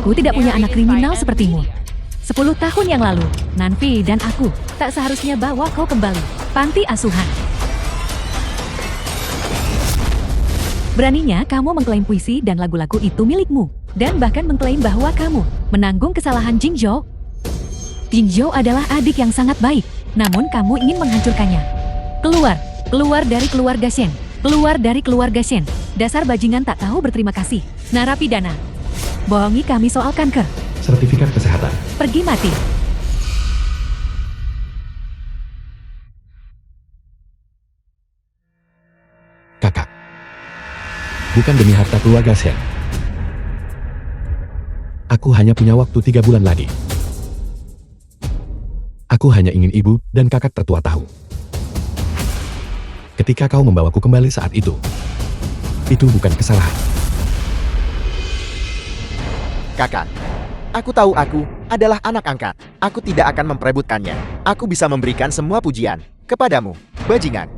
Aku tidak punya anak kriminal sepertimu. 10 tahun yang lalu, Nanfi dan aku tak seharusnya bawa kau kembali. Panti asuhan. Beraninya kamu mengklaim puisi dan lagu-lagu itu milikmu. Dan bahkan mengklaim bahwa kamu menanggung kesalahan Jingzhou. Jingzhou adalah adik yang sangat baik. Namun kamu ingin menghancurkannya. Keluar. Keluar dari keluarga Shen. Keluar dari keluarga Shen. Dasar bajingan tak tahu berterima kasih. Narapidana. Bohongi kami soal kanker. Sertifikat kesehatan. Pergi mati. Kakak. Bukan demi harta keluarga Shen. Aku hanya punya waktu 3 bulan lagi. Aku hanya ingin ibu dan kakak tertua tahu. Ketika kau membawaku kembali saat itu bukan kesalahan. Kakak, aku tahu aku adalah anak angkat. Aku tidak akan memperebutkannya. Aku bisa memberikan semua pujian kepadamu, bajingan.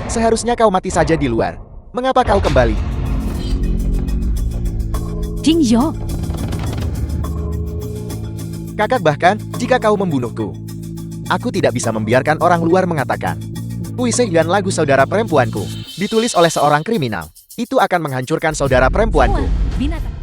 Seharusnya kau mati saja di luar. Mengapa kau kembali? Jingzhou. Kakak, bahkan jika kau membunuhku, aku tidak bisa membiarkan orang luar mengatakan puisi dan lagu saudara perempuanku ditulis oleh seorang kriminal. Itu akan menghancurkan saudara perempuanku. Semua binatang.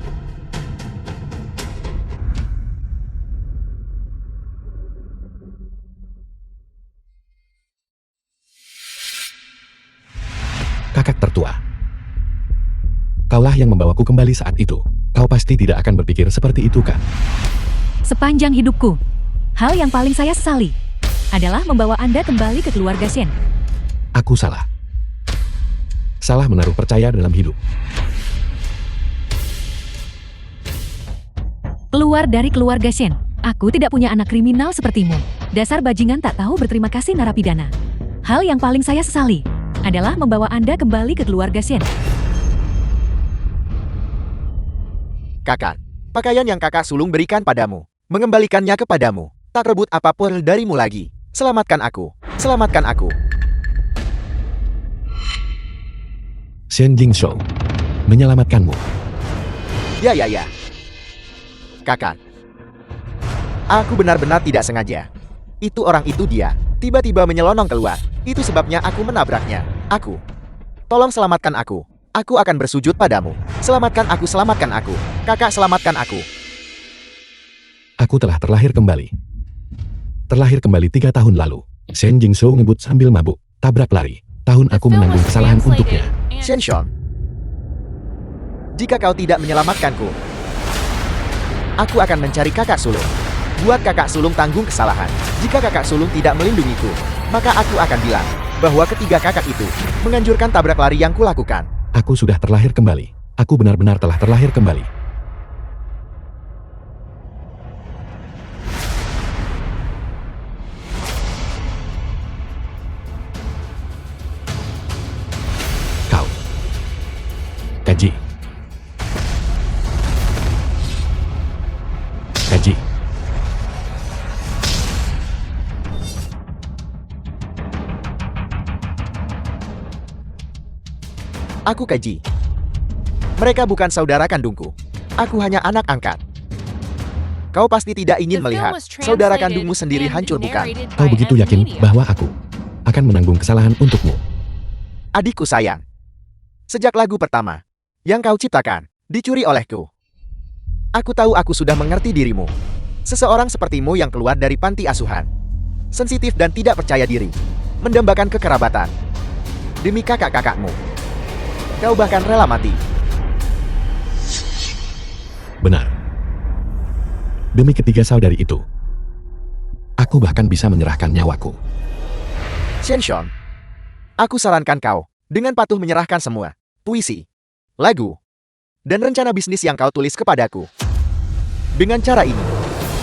Kakak tertua. Kaulah yang membawaku kembali saat itu. Kau pasti tidak akan berpikir seperti itu, kan? Sepanjang hidupku, hal yang paling saya sesali adalah membawa Anda kembali ke keluarga Shen. Aku salah. Salah menaruh percaya dalam hidup. Keluar dari keluarga Shen. Aku tidak punya anak kriminal sepertimu. Dasar bajingan tak tahu berterima kasih, narapidana. Hal yang paling saya sesali adalah membawa Anda kembali ke keluarga Shen. Kakak, pakaian yang kakak sulung berikan padamu, mengembalikannya kepadamu. Tak rebut apapun darimu lagi. Selamatkan aku. Selamatkan aku. Shen Jingzhou menyelamatkanmu. Ya. Kakak. Aku benar-benar tidak sengaja. Itu orang itu dia. Tiba-tiba menyelonong keluar. Itu sebabnya aku menabraknya. Aku. Tolong selamatkan aku. Aku akan bersujud padamu. Selamatkan aku, selamatkan aku. Kakak, selamatkan aku. Aku telah terlahir kembali. Terlahir kembali 3 tahun lalu. Shen Jingzhou ngebut sambil mabuk. Tabrak lari. Tahun aku menanggung kesalahan untuknya. Shenshon. Jika kau tidak menyelamatkanku, aku akan mencari kakak sulung. Buat kakak sulung tanggung kesalahan. Jika kakak sulung tidak melindungiku, maka aku akan bilang bahwa ketiga kakak itu menganjurkan tabrak lari yang kulakukan. Aku sudah terlahir kembali. Aku benar-benar telah terlahir kembali. Kau. Kaji. Kaji. Aku Kaji. Mereka bukan saudara kandungku. Aku hanya anak angkat. Kau pasti tidak ingin melihat saudara kandungmu sendiri hancur, bukan? Kau begitu yakin bahwa aku akan menanggung kesalahan untukmu? Adikku sayang. Sejak lagu pertama yang kau ciptakan dicuri olehku. Aku tahu aku sudah mengerti dirimu. Seseorang sepertimu yang keluar dari panti asuhan. Sensitif dan tidak percaya diri. Mendambakan kekerabatan. Demi kakak-kakakmu. Kau bahkan rela mati. Benar. Demi ketiga saudari itu, aku bahkan bisa menyerahkan nyawaku. Shenshon, aku sarankan kau dengan patuh menyerahkan semua puisi, lagu, dan rencana bisnis yang kau tulis kepadaku. Dengan cara ini,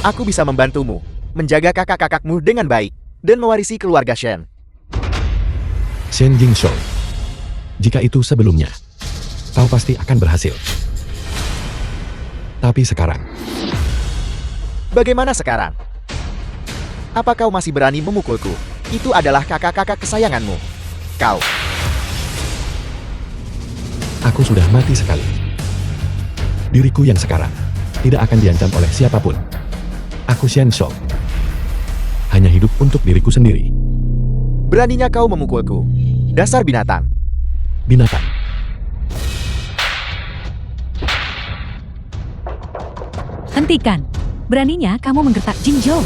aku bisa membantumu menjaga kakak-kakakmu dengan baik dan mewarisi keluarga Shen. Shen Jingzhou, jika itu sebelumnya, kau pasti akan berhasil. Tapi sekarang, bagaimana sekarang? Apa kau masih berani memukulku? Itu adalah kakak-kakak kesayanganmu. Kau. aku sudah mati sekali. Diriku yang sekarang tidak akan diancam oleh siapapun. Aku Shen Shou. Hanya hidup untuk diriku sendiri. Beraninya kau memukulku. Dasar binatang. Binatang. Hentikan. Beraninya kamu menggertak Jingzhou.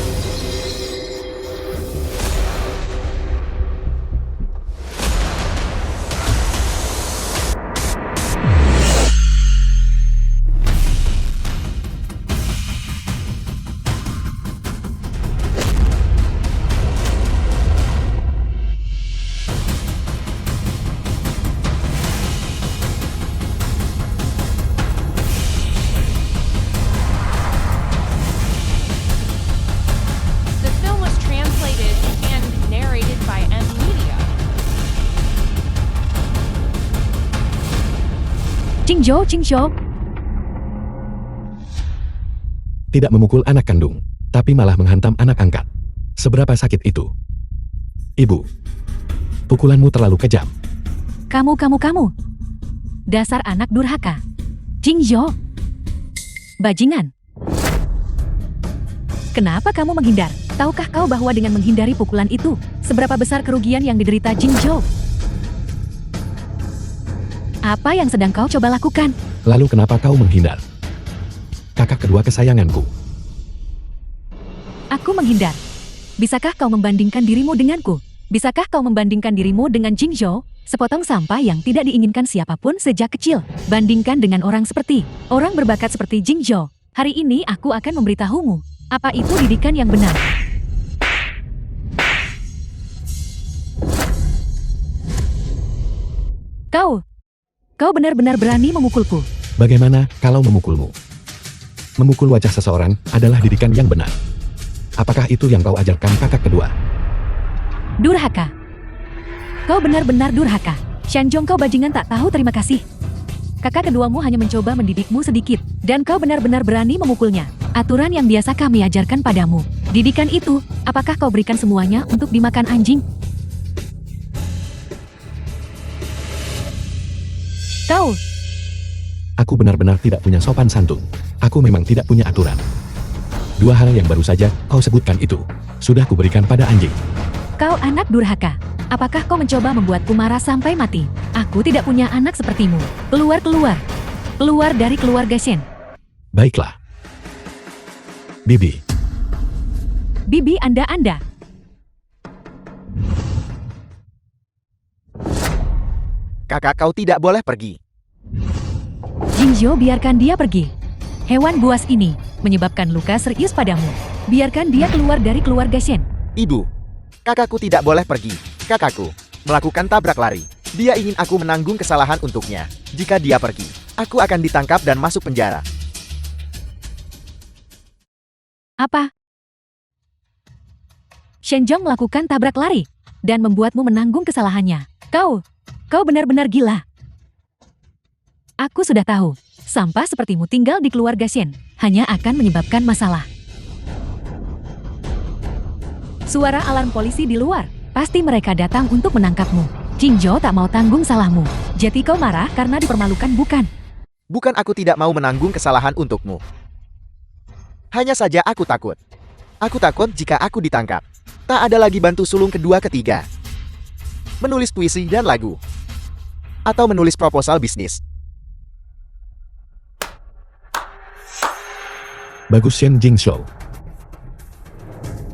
The film was translated and narrated by M Media. Jingzhou. Tidak memukul anak kandung, tapi malah menghantam anak angkat. Seberapa sakit itu? Ibu, pukulanmu terlalu kejam. Kamu. Dasar anak durhaka. Jingzhou. Bajingan. Kenapa kamu menghindar? Tahukah kau bahwa dengan menghindari pukulan itu, seberapa besar kerugian yang diderita Jingzhou? Apa yang sedang kau coba lakukan? Lalu kenapa kau menghindar? Kakak kedua kesayanganku. Aku menghindar. Bisakah kau membandingkan dirimu denganku? Bisakah kau membandingkan dirimu dengan Jingzhou, sepotong sampah yang tidak diinginkan siapapun sejak kecil? Bandingkan dengan orang berbakat seperti Jingzhou. Hari ini aku akan memberitahumu, apa itu didikan yang benar. Kau benar-benar berani memukulku. Bagaimana kalau memukulmu? Memukul wajah seseorang adalah didikan yang benar. Apakah itu yang kau ajarkan kakak kedua? Durhaka. Kau benar-benar durhaka. Shanzhong, kau bajingan tak tahu terima kasih. Kakak keduamu hanya mencoba mendidikmu sedikit, dan kau benar-benar berani memukulnya. Aturan yang biasa kami ajarkan padamu. Didikan itu, apakah kau berikan semuanya untuk dimakan anjing? Kau. Aku benar-benar tidak punya sopan santun. Aku memang tidak punya aturan. Dua hal yang baru saja kau sebutkan itu, sudah kuberikan pada anjing. Kau anak durhaka. Apakah kau mencoba membuatku marah sampai mati? Aku tidak punya anak sepertimu. Keluar. Keluar dari keluarga Shen. Baiklah. Bibi, Bibi Anda. Kakak kau tidak boleh pergi. Jingzhou, biarkan dia pergi. Hewan buas ini menyebabkan luka serius padamu. Biarkan dia keluar dari keluarga Shen. Ibu, kakakku tidak boleh pergi. Kakakku melakukan tabrak lari. Dia ingin aku menanggung kesalahan untuknya. Jika dia pergi, aku akan ditangkap dan masuk penjara. Apa? Shenjong melakukan tabrak lari dan membuatmu menanggung kesalahannya. Kau benar-benar gila. Aku sudah tahu, sampah sepertimu tinggal di keluarga Shen hanya akan menyebabkan masalah. Suara alarm polisi di luar. Pasti mereka datang untuk menangkapmu. Jingzhou tak mau tanggung salahmu. Jadi kau marah karena dipermalukan, bukan? Bukan, aku tidak mau menanggung kesalahan untukmu. Hanya saja aku takut. Aku takut jika aku ditangkap. Tak ada lagi bantu sulung kedua ketiga. Menulis puisi dan lagu. Atau menulis proposal bisnis. bagus Shen Jingzhou.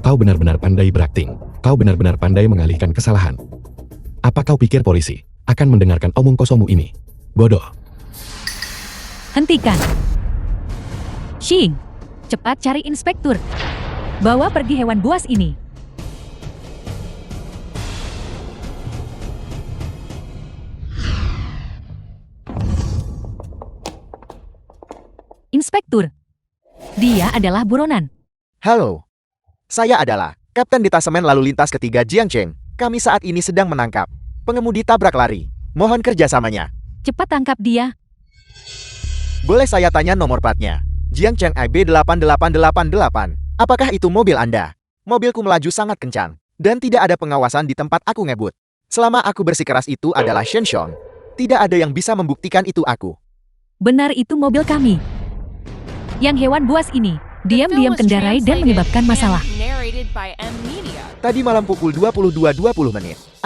Kau benar-benar pandai berakting. Kau benar-benar pandai mengalihkan kesalahan. Apa kau pikir polisi akan mendengarkan omong kosongmu ini? Bodoh. Hentikan. Xing, cepat cari inspektur. Bawa pergi hewan buas ini. Inspektur. Dia adalah buronan. Halo. Saya adalah Kapten Detasemen Lalu Lintas Ketiga Jiang Cheng. Kami saat ini sedang menangkap pengemudi tabrak lari. Mohon kerjasamanya. Cepat tangkap dia. Boleh saya tanya nomor platnya? Jiang Cheng IB8888. Apakah itu mobil Anda? Mobilku melaju sangat kencang. Dan tidak ada pengawasan di tempat aku ngebut. Selama aku bersikeras itu adalah Shen Shong. Tidak ada yang bisa membuktikan itu aku. Benar, itu mobil kami. Yang hewan buas ini The film diam-diam was kendarai dan translated menyebabkan and masalah. narrated by M Media. Tadi malam pukul 22.20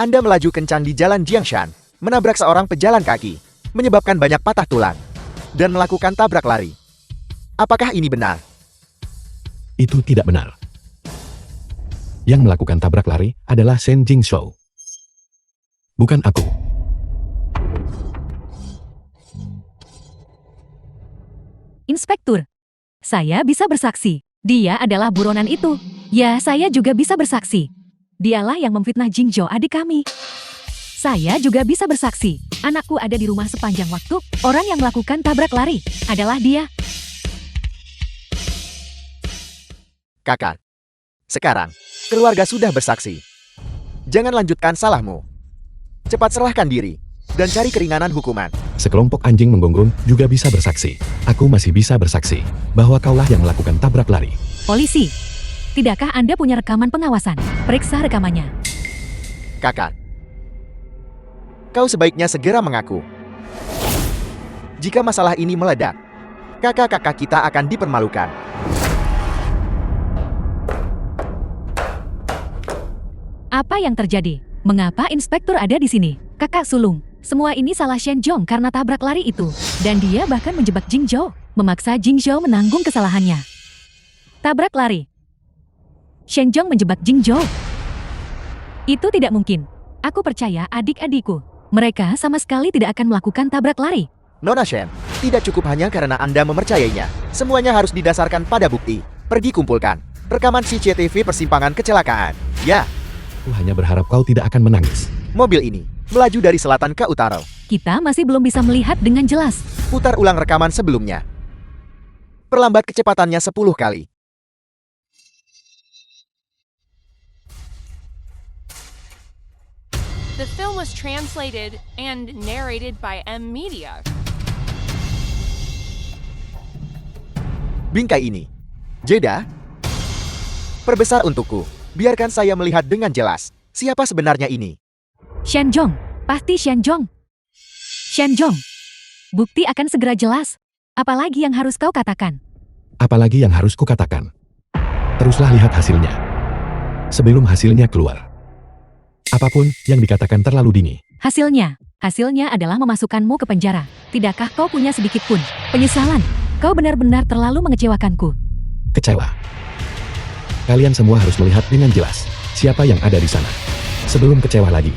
Anda melaju kencang di Jalan Jiangshan, menabrak seorang pejalan kaki, menyebabkan banyak patah tulang, dan melakukan tabrak lari. Apakah ini benar? Itu tidak benar. Yang melakukan tabrak lari adalah Shen Jingzhou. Bukan aku. Inspektur, saya bisa bersaksi. Dia adalah buronan itu. Ya, saya juga bisa bersaksi. Dialah yang memfitnah Jingzhou adik kami. Saya juga bisa bersaksi. Anakku ada di rumah sepanjang waktu. Orang yang melakukan tabrak lari adalah dia. Kakak. Sekarang, keluarga sudah bersaksi. Jangan lanjutkan salahmu. Cepat serahkan diri, dan cari keringanan hukuman. Sekelompok anjing menggonggong juga bisa bersaksi. Aku masih bisa bersaksi bahwa kaulah yang melakukan tabrak lari. Polisi, tidakkah Anda punya rekaman pengawasan? Periksa rekamannya. Kakak. Kau sebaiknya segera mengaku. Jika masalah ini meledak, kakak-kakak kita akan dipermalukan. Apa yang terjadi? Mengapa inspektur ada di sini? Kakak sulung, semua ini salah Shen Zhong karena tabrak lari itu. Dan dia bahkan menjebak Jingzhou, memaksa Jingzhou menanggung kesalahannya. Tabrak lari. Shen Zhong menjebak Jingzhou. Itu tidak mungkin. Aku percaya adik-adikku. Mereka sama sekali tidak akan melakukan tabrak lari. Nona Shen, tidak cukup hanya karena Anda mempercayainya. Semuanya harus didasarkan pada bukti. Pergi kumpulkan rekaman CCTV persimpangan kecelakaan. Ya, Aku hanya berharap kau tidak akan menangis. mobil ini melaju dari selatan ke utara. Kita masih belum bisa melihat dengan jelas. Putar ulang rekaman sebelumnya. Perlambat kecepatannya 10 kali. The film was translated and narrated by M Media. Bingkai ini. Jeda. Perbesar untukku. Biarkan saya melihat dengan jelas. Siapa sebenarnya ini? Shen Zhong, pasti Shen Zhong. Shen Zhong, bukti akan segera jelas. Apalagi yang harus kau katakan? Apalagi yang harus kukatakan? Teruslah lihat hasilnya. Sebelum hasilnya keluar. Apapun yang dikatakan terlalu dini. Hasilnya adalah memasukkanmu ke penjara. Tidakkah kau punya sedikit pun penyesalan? Kau benar-benar terlalu mengecewakanku. Kecewa. Kalian semua harus melihat dengan jelas siapa yang ada di sana. Sebelum kecewa lagi.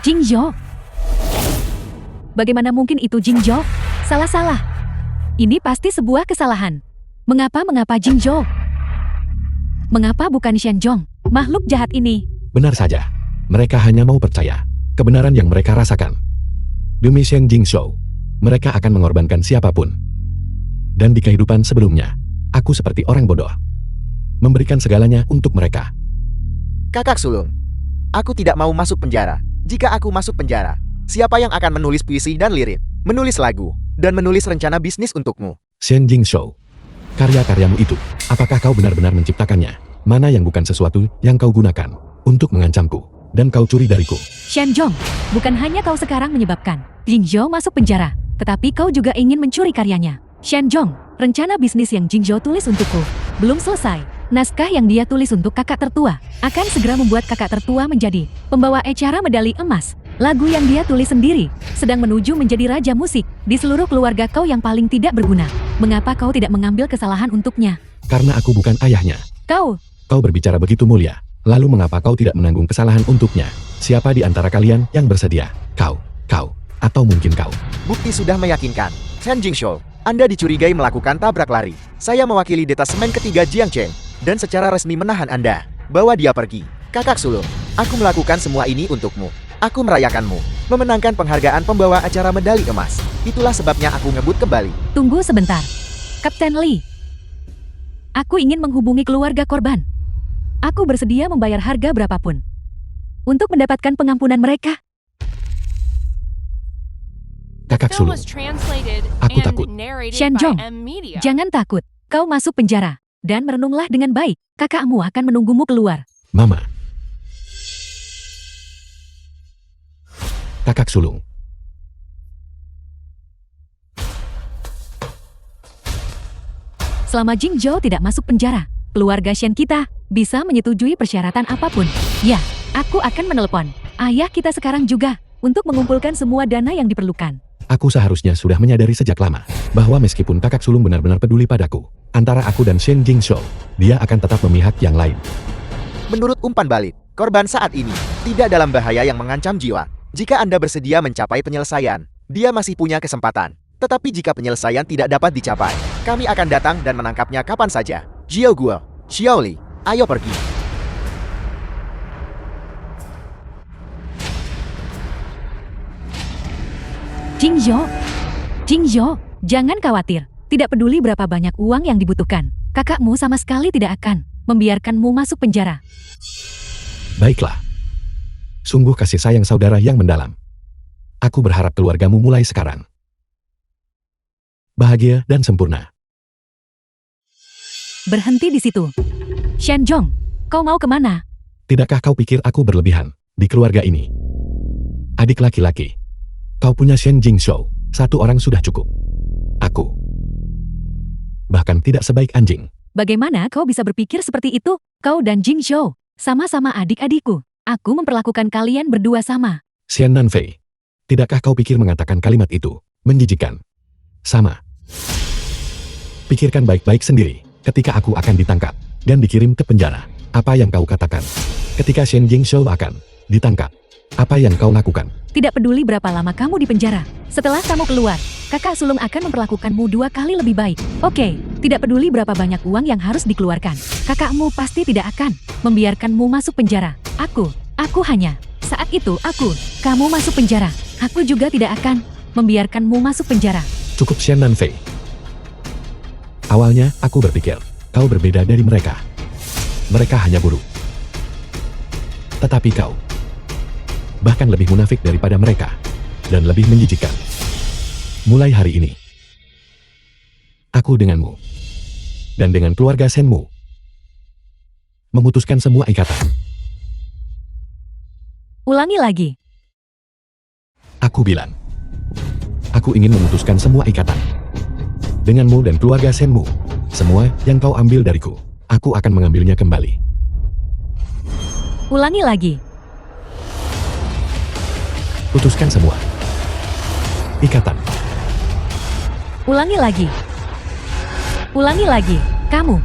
Jingzhou. Bagaimana mungkin itu Jingzhou? Salah-salah. Ini pasti sebuah kesalahan. Mengapa Jingzhou? Mengapa bukan Shen Zhong? Makhluk jahat ini. Benar saja. Mereka hanya mau percaya kebenaran yang mereka rasakan. Demi Shen Jingzhou, mereka akan mengorbankan siapapun. Dan di kehidupan sebelumnya, aku seperti orang bodoh. Memberikan segalanya untuk mereka. Kakak sulung. Aku tidak mau masuk penjara. Jika aku masuk penjara, siapa yang akan menulis puisi dan lirik, menulis lagu, dan menulis rencana bisnis untukmu? Shen Jingzhou, karya-karyamu itu, apakah kau benar-benar menciptakannya? Mana yang bukan sesuatu yang kau gunakan untuk mengancamku, dan kau curi dariku? Shen Zhong, bukan hanya kau sekarang menyebabkan Jingzhou masuk penjara, tetapi kau juga ingin mencuri karyanya. Shen Zhong, rencana bisnis yang Jingzhou tulis untukku belum selesai. Naskah yang dia tulis untuk kakak tertua akan segera membuat kakak tertua menjadi pembawa acara medali emas. Lagu yang dia tulis sendiri sedang menuju menjadi raja musik di seluruh keluarga kau yang paling tidak berguna. Mengapa kau tidak mengambil kesalahan untuknya? Karena aku bukan ayahnya. Kau berbicara begitu mulia. Lalu mengapa kau tidak menanggung kesalahan untuknya? Siapa di antara kalian yang bersedia? Kau, atau mungkin kau? Bukti sudah meyakinkan. Shen Jingzhou, Anda dicurigai melakukan tabrak lari. Saya mewakili detasemen ketiga Jiangchen dan secara resmi menahan Anda. Bawa dia pergi. Kakak sulung, aku melakukan semua ini untukmu. Aku merayakanmu, memenangkan penghargaan pembawa acara medali emas. Itulah sebabnya aku ngebut kembali. tunggu sebentar. Kapten Lee. Aku ingin menghubungi keluarga korban. Aku bersedia membayar harga berapapun. untuk mendapatkan pengampunan mereka. Kakak Film sulung, was translated Aku and takut. narrated Shanjong, by M Media. Jangan takut, kau masuk penjara. Dan merenunglah dengan baik, kakakmu akan menunggumu keluar. Mama. Kakak sulung. Selama Jingzhou tidak masuk penjara, keluarga Shen kita bisa menyetujui persyaratan apapun. Ya, aku akan menelepon ayah kita sekarang juga untuk mengumpulkan semua dana yang diperlukan. Aku seharusnya sudah menyadari sejak lama bahwa meskipun kakak sulung benar-benar peduli padaku, antara aku dan Shen Jingzhou, dia akan tetap memihak yang lain. Menurut umpan balik, korban saat ini tidak dalam bahaya yang mengancam jiwa. Jika Anda bersedia mencapai penyelesaian, dia masih punya kesempatan. Tetapi jika penyelesaian tidak dapat dicapai, kami akan datang dan menangkapnya kapan saja. Jiao Guo, Xiao Li, ayo pergi. Jingzhou, jangan khawatir. Tidak peduli berapa banyak uang yang dibutuhkan, kakakmu sama sekali tidak akan membiarkanmu masuk penjara. Baiklah. Sungguh kasih sayang saudara yang mendalam. Aku berharap keluargamu mulai sekarang bahagia dan sempurna. Berhenti di situ. Shanjong, kau mau kemana? Tidakkah kau pikir aku berlebihan di keluarga ini? Adik laki-laki, kau punya Shen Jingzhou, satu orang sudah cukup. Aku bahkan tidak sebaik anjing. Bagaimana kau bisa berpikir seperti itu? Kau dan Jingzhou sama-sama adik-adikku. Aku memperlakukan kalian berdua sama. Xian Nanfei, tidakkah kau pikir mengatakan kalimat itu menjijikan? Sama. Pikirkan baik-baik sendiri ketika aku akan ditangkap dan dikirim ke penjara. Apa yang kau katakan? Ketika Shen Jingzhou akan ditangkap, apa yang kau lakukan? Tidak peduli berapa lama kamu di penjara. Setelah kamu keluar, kakak sulung akan memperlakukanmu 2 kali lebih baik. Oke, tidak peduli berapa banyak uang yang harus dikeluarkan. Kakakmu pasti tidak akan membiarkanmu masuk penjara. Aku hanya. Saat itu kamu masuk penjara. Aku juga tidak akan membiarkanmu masuk penjara. Cukup Xian Nanfei. Awalnya aku berpikir kau berbeda dari mereka. Mereka hanya buruk. Tetapi kau bahkan lebih munafik daripada mereka dan lebih menjijikkan. Mulai hari ini, aku denganmu dan dengan keluarga Shenmu memutuskan semua ikatan. Ulangi lagi. Aku bilang, aku ingin memutuskan semua ikatan. Denganmu dan keluarga Shenmu, semua yang kau ambil dariku, aku akan mengambilnya kembali. Ulangi lagi. Putuskan semua ikatan. Ulangi lagi. Ulangi lagi. Kamu.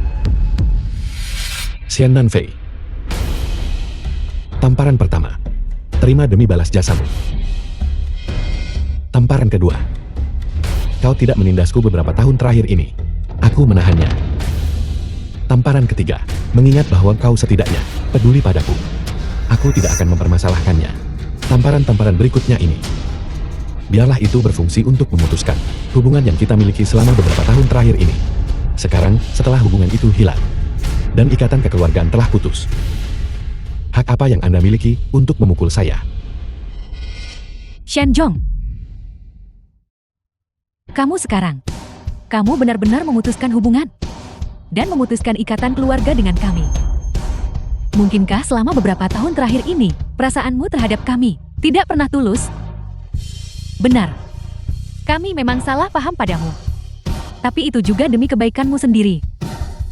Xian Nanfei. Tamparan pertama, terima demi balas jasamu. Tamparan kedua, kau tidak menindasku beberapa tahun terakhir ini. Aku menahannya. Tamparan ketiga, mengingat bahwa kau setidaknya peduli padaku. Aku tidak akan mempermasalahkannya. Tamparan-tamparan berikutnya ini, biarlah itu berfungsi untuk memutuskan hubungan yang kita miliki selama beberapa tahun terakhir ini. Sekarang, setelah hubungan itu hilang, dan ikatan kekeluargaan telah putus, hak apa yang Anda miliki untuk memukul saya? Shanjong. Kamu benar-benar memutuskan hubungan dan memutuskan ikatan keluarga dengan kami. Mungkinkah selama beberapa tahun terakhir ini, perasaanmu terhadap kami tidak pernah tulus? Benar. Kami memang salah paham padamu. Tapi itu juga demi kebaikanmu sendiri.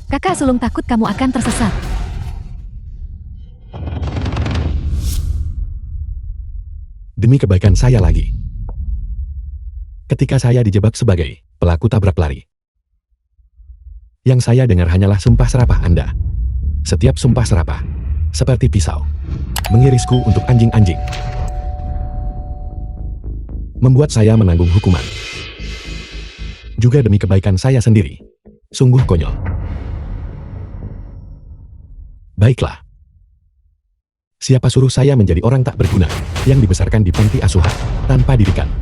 Kakak sulung takut kamu akan tersesat. Demi kebaikan saya lagi. Ketika saya dijebak sebagai pelaku tabrak lari, yang saya dengar hanyalah sumpah serapah Anda. Setiap sumpah serapah, seperti pisau, mengirisku untuk anjing-anjing. Membuat saya menanggung hukuman. Juga demi kebaikan saya sendiri. Sungguh konyol. Baiklah. Siapa suruh saya menjadi orang tak berguna, yang dibesarkan di panti asuhan, tanpa didikan?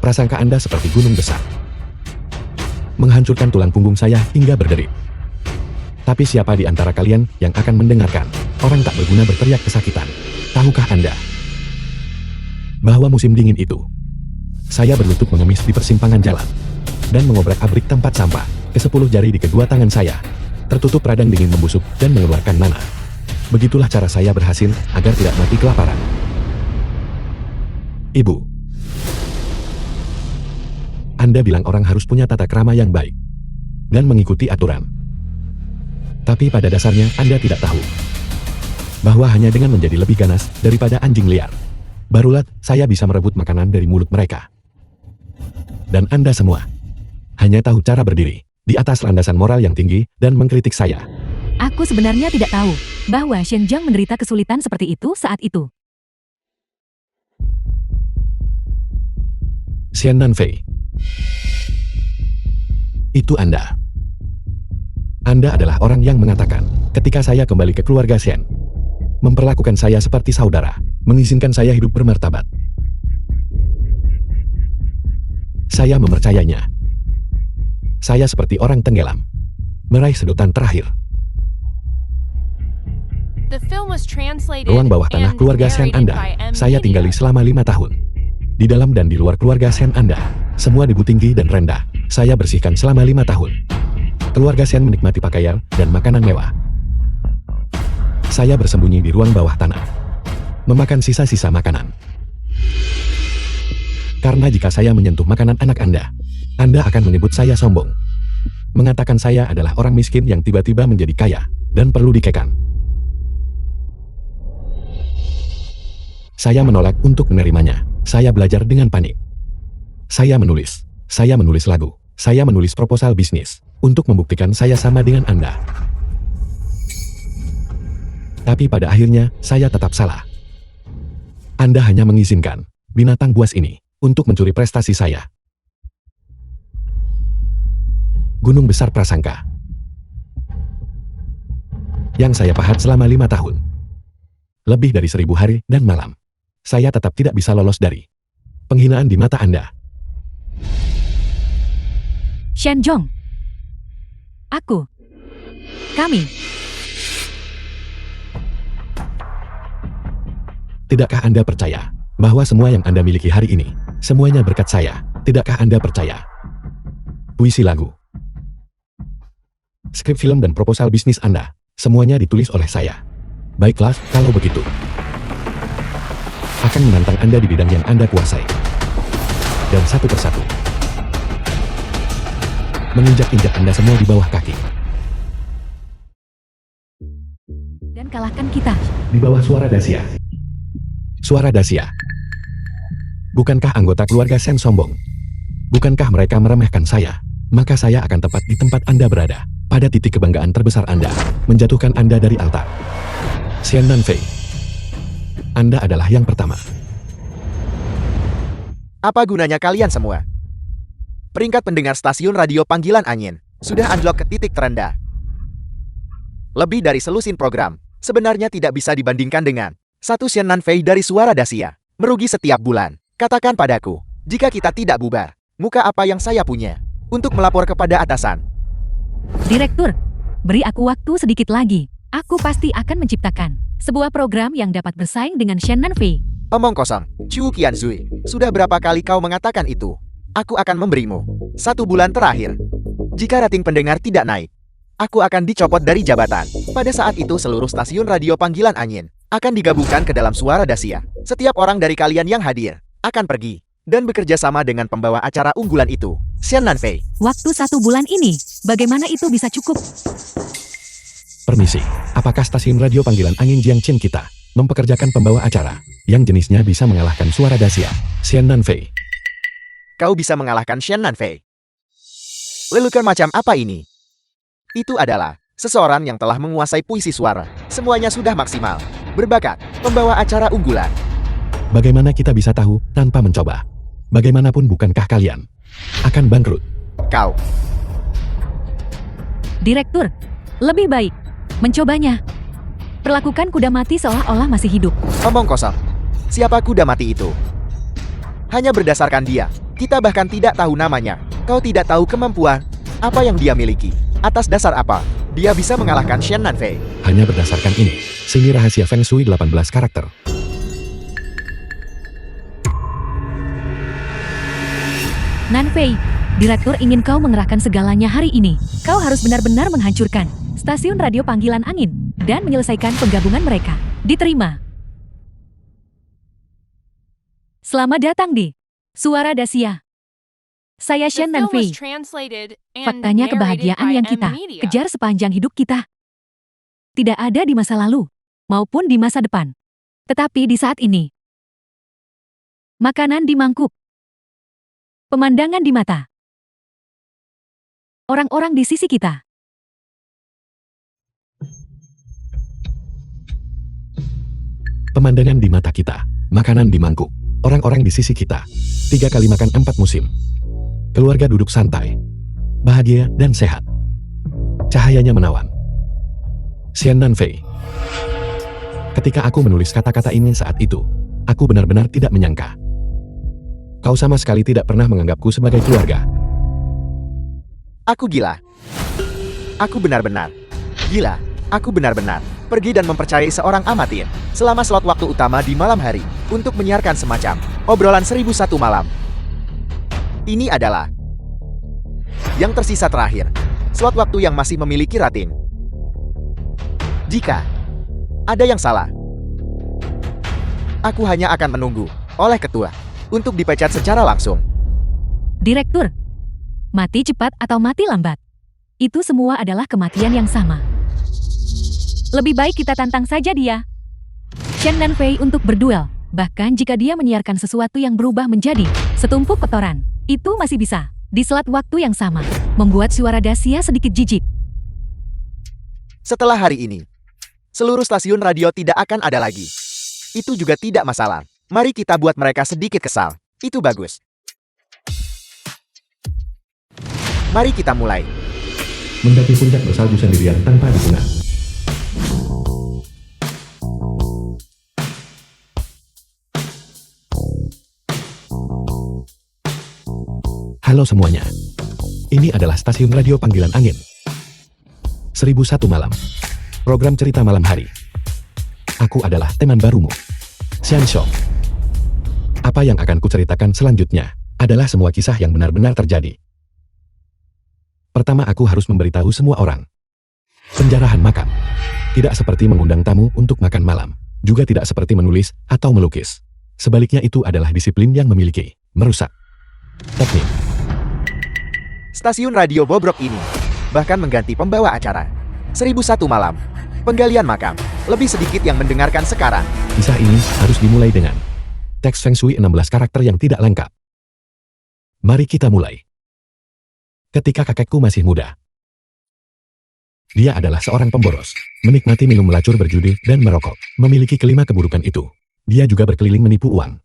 Prasangka Anda seperti gunung besar, menghancurkan tulang punggung saya hingga berderit. Tapi siapa di antara kalian yang akan mendengarkan orang tak berguna berteriak kesakitan? Tahukah Anda bahwa musim dingin itu, saya berlutut mengemis di persimpangan jalan dan mengobrak-abrik tempat sampah. Ke-10 jari di kedua tangan saya tertutup radang dingin membusuk dan mengeluarkan nanah. Begitulah cara saya berhasil agar tidak mati kelaparan. Ibu, Anda bilang orang harus punya tata krama yang baik dan mengikuti aturan. Tapi pada dasarnya Anda tidak tahu bahwa hanya dengan menjadi lebih ganas daripada anjing liar, barulah saya bisa merebut makanan dari mulut mereka. Dan Anda semua hanya tahu cara berdiri di atas landasan moral yang tinggi dan mengkritik saya. Aku sebenarnya tidak tahu bahwa Shen Jiang menderita kesulitan seperti itu saat itu. Xian Nanfei, itu Anda. Anda adalah orang yang mengatakan ketika saya kembali ke keluarga Shen, memperlakukan saya seperti saudara, mengizinkan saya hidup bermartabat. Saya mempercayainya. Saya seperti orang tenggelam, meraih sedotan terakhir. The film was translated Ruang bawah tanah and keluarga Shen narrated Anda, by M. saya tinggali Media. selama 5 tahun. Di dalam dan di luar keluarga Shen Anda, semua di bukit tinggi dan rendah, saya bersihkan selama 5 tahun. Keluarga Shen menikmati pakaian dan makanan mewah. Saya bersembunyi di ruang bawah tanah, memakan sisa-sisa makanan. Karena jika saya menyentuh makanan anak Anda akan menyebut saya sombong. Mengatakan saya adalah orang miskin yang tiba-tiba menjadi kaya dan perlu dikekang. Saya menolak untuk menerimanya. Saya belajar dengan panik. Saya menulis lagu, saya menulis proposal bisnis untuk membuktikan saya sama dengan Anda. Tapi pada akhirnya, saya tetap salah. Anda hanya mengizinkan binatang buas ini untuk mencuri prestasi saya. Gunung besar prasangka yang saya pahat selama 5 tahun. Lebih dari 1000 hari dan malam. Saya tetap tidak bisa lolos dari penghinaan di mata Anda. Shen Zhong. Kami. Tidakkah Anda percaya bahwa semua yang Anda miliki hari ini, semuanya berkat saya? Tidakkah Anda percaya? Puisi lagu, skrip film dan proposal bisnis Anda, semuanya ditulis oleh saya. Baiklah, kalau begitu, akan menantang Anda di bidang yang Anda kuasai. Dan satu persatu, menginjak-injak Anda semua di bawah kaki. Dan kalahkan kita. Di bawah suara Dacia. Suara Dacia. Bukankah anggota keluarga Shen sombong? Bukankah mereka meremehkan saya? Maka saya akan tepat di tempat Anda berada. Pada titik kebanggaan terbesar Anda, menjatuhkan Anda dari altar. Xian Nanfei, Anda adalah yang pertama. Apa gunanya kalian semua? Peringkat pendengar stasiun radio Panggilan Angin sudah anjlok ke titik terendah. Lebih dari selusin program, sebenarnya tidak bisa dibandingkan dengan satu Xian Nanfei dari Suara Dacia. Merugi setiap bulan. Katakan padaku, jika kita tidak bubar, muka apa yang saya punya untuk melapor kepada atasan? Direktur, beri aku waktu sedikit lagi. Aku pasti akan menciptakan sebuah program yang dapat bersaing dengan Shen Nanfei. Omong kosong, Chu Qianzui. Sudah berapa kali kau mengatakan itu? Aku akan memberimu 1 bulan terakhir. Jika rating pendengar tidak naik, aku akan dicopot dari jabatan. Pada saat itu seluruh stasiun radio Panggilan Angin akan digabungkan ke dalam Suara Dacia. Setiap orang dari kalian yang hadir akan pergi dan bekerja sama dengan pembawa acara unggulan itu, Xian Nanfei. Waktu 1 bulan ini, bagaimana itu bisa cukup? Permisi, apakah stasiun radio Panggilan Angin Jiangqin kita mempekerjakan pembawa acara yang jenisnya bisa mengalahkan Suara Dacia, Xian Nanfei? Kau bisa mengalahkan Xian Nanfei? Lelucon macam apa ini? Itu adalah seseorang yang telah menguasai puisi suara. Semuanya sudah maksimal. Berbakat, pembawa acara unggulan. Bagaimana kita bisa tahu tanpa mencoba? Bagaimanapun bukankah kalian akan bangkrut? Kau. Direktur, lebih baik mencobanya. Perlakukan kuda mati seolah-olah masih hidup. Omong kosong. Siapa kuda mati itu? Hanya berdasarkan dia. Kita bahkan tidak tahu namanya. Kau tidak tahu kemampuan apa yang dia miliki. Atas dasar apa dia bisa mengalahkan Xian Nanfei? Hanya berdasarkan ini, seni rahasia Feng Shui 18 karakter. Nanfei, Direktur ingin kau mengerahkan segalanya hari ini. Kau harus benar-benar menghancurkan stasiun radio panggilan angin dan menyelesaikan penggabungan mereka. Diterima. Selamat datang di Suara Dasia. Saya The Shen film Nanfei. was translated and Faktanya narrated kebahagiaan by yang M kita Media. kejar sepanjang hidup kita tidak ada di masa lalu maupun di masa depan, tetapi di saat ini. Makanan di mangkuk, pemandangan di mata, orang-orang di sisi kita. Pemandangan di mata kita, makanan di mangkuk, orang-orang di sisi kita. 3 kali makan 4 musim. Keluarga duduk santai, bahagia dan sehat. Cahayanya menawan. Xian Nanfei. Ketika aku menulis kata-kata ini saat itu, aku benar-benar tidak menyangka. Kau sama sekali tidak pernah menganggapku sebagai keluarga. Aku gila. Aku benar-benar gila. Aku benar-benar pergi dan mempercayai seorang amatir selama slot waktu utama di malam hari untuk menyiarkan semacam obrolan 1001 malam. Ini adalah yang tersisa terakhir, slot waktu yang masih memiliki rating. Jika ada yang salah, aku hanya akan menunggu oleh ketua untuk dipecat secara langsung. Direktur, mati cepat atau mati lambat, itu semua adalah kematian yang sama. Lebih baik kita tantang saja dia. Chen Nanfei untuk berduel, bahkan jika dia menyiarkan sesuatu yang berubah menjadi setumpuk kotoran, itu masih bisa, di slot waktu yang sama, membuat suara Dasia sedikit jijik. Setelah hari ini, seluruh stasiun radio tidak akan ada lagi. Itu juga tidak masalah. Mari kita buat mereka sedikit kesal. Itu bagus. Mari kita mulai. Mendaki puncak bersalju sendirian tanpa dukungan. Halo semuanya. Ini adalah stasiun radio panggilan angin. 1001 malam. Program cerita malam hari. Aku adalah teman barumu, Xian Shou. Apa yang akan kuceritakan selanjutnya adalah semua kisah yang benar-benar terjadi. Pertama, aku harus memberitahu semua orang. Penjarahan makam. Tidak seperti mengundang tamu untuk makan malam. Juga tidak seperti menulis atau melukis. Sebaliknya itu adalah disiplin yang memiliki, merusak. Teknik. Stasiun radio bobrok ini bahkan mengganti pembawa acara. 1001 malam. Penggalian makam. Lebih sedikit yang mendengarkan sekarang. Kisah ini harus dimulai dengan teks Feng Shui 16 karakter yang tidak lengkap. Mari kita mulai. Ketika kakekku masih muda, dia adalah seorang pemboros, menikmati minum melacur, berjudi, dan merokok. Memiliki kelima keburukan itu. Dia juga berkeliling menipu uang.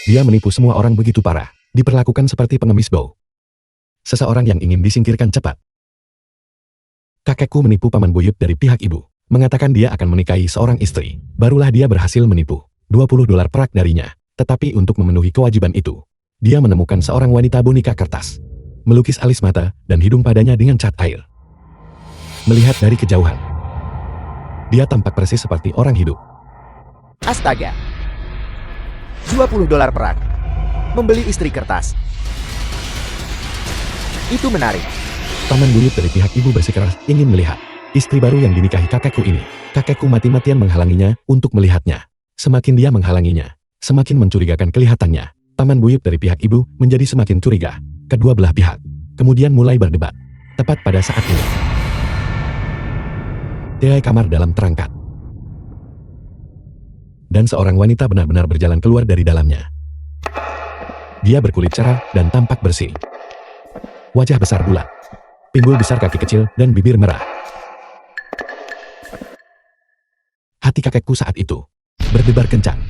Dia menipu semua orang begitu parah, diperlakukan seperti pengemis bau. Seseorang yang ingin disingkirkan cepat. Kakekku menipu paman buyut dari pihak ibu, mengatakan dia akan menikahi seorang istri. Barulah dia berhasil menipu $20 perak darinya. Tetapi untuk memenuhi kewajiban itu, dia menemukan seorang wanita boneka kertas, melukis alis mata dan hidung padanya dengan cat air. Melihat dari kejauhan, dia tampak persis seperti orang hidup. Astaga. $20 perak. Membeli istri kertas. Itu menarik. Paman buyut dari pihak ibu bersikeras ingin melihat istri baru yang dinikahi kakekku ini. Kakekku mati-matian menghalanginya untuk melihatnya. Semakin dia menghalanginya, semakin mencurigakan kelihatannya. Paman buyut dari pihak ibu menjadi semakin curiga. Kedua belah pihak kemudian mulai berdebat. Tepat pada saat ini, tirai kamar dalam terangkat, dan seorang wanita benar-benar berjalan keluar dari dalamnya. Dia berkulit cerah dan tampak bersih. Wajah besar bulat, pinggul besar, kaki kecil, dan bibir merah. Hati kakekku saat itu berdebar kencang.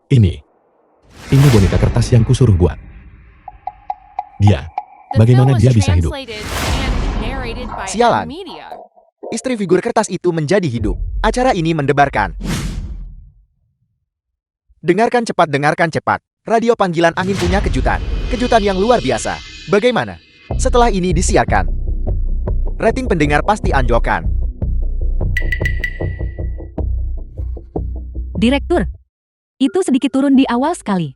Ini boneka kertas yang kusuruh buat. Dia, The bagaimana film was dia bisa hidup? translated and narrated by Sialan. M Media. Istri figur kertas itu menjadi hidup. Acara ini mendebarkan. Dengarkan cepat. Radio panggilan angin punya kejutan. Kejutan yang luar biasa. Bagaimana? Setelah ini disiarkan, rating pendengar pasti anjlokkan. Direktur, itu sedikit turun di awal sekali.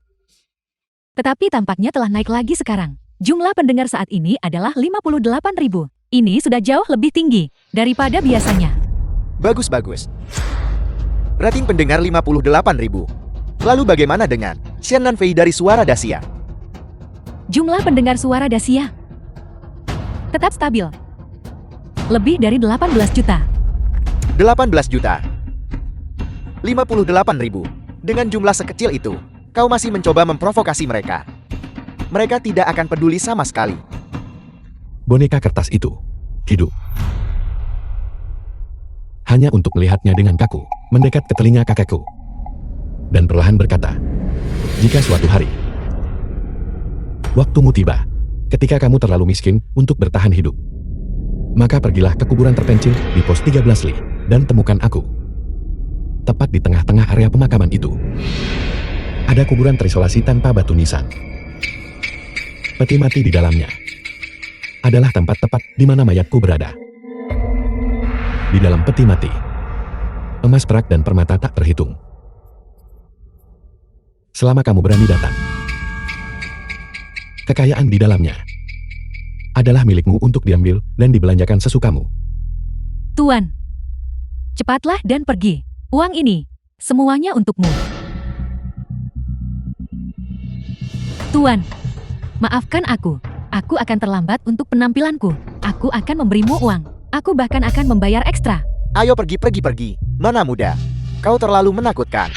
Tetapi tampaknya telah naik lagi sekarang. Jumlah pendengar saat ini adalah 58.000. Ini sudah jauh lebih tinggi daripada biasanya. Bagus. Rating pendengar 58.000. Lalu bagaimana dengan Xian Nanfei dari Suara Dasia? Jumlah pendengar Suara Dasia tetap stabil. Lebih dari 18 juta. 18 juta. 58.000. Dengan jumlah sekecil itu, kau masih mencoba memprovokasi mereka. Mereka tidak akan peduli sama sekali. Boneka kertas itu hidup. Hanya untuk melihatnya dengan kaku, mendekat ke telinga kakekku. Dan perlahan berkata, jika suatu hari waktumu tiba, ketika kamu terlalu miskin untuk bertahan hidup, maka pergilah ke kuburan terpencil di pos 13 Li dan temukan aku. Tepat di tengah-tengah area pemakaman itu, ada kuburan terisolasi tanpa batu nisan. Peti mati di dalamnya adalah tempat tepat di mana mayatku berada. Di dalam peti mati, emas, perak, dan permata tak terhitung. Selama kamu berani datang, kekayaan di dalamnya adalah milikmu untuk diambil dan dibelanjakan sesukamu. Tuan, cepatlah dan pergi. Uang ini, semuanya untukmu. Tuan, maafkan aku. Aku akan terlambat untuk penampilanku. Aku akan memberimu uang. Aku bahkan akan membayar ekstra. Ayo pergi. Nona muda, kau terlalu menakutkan.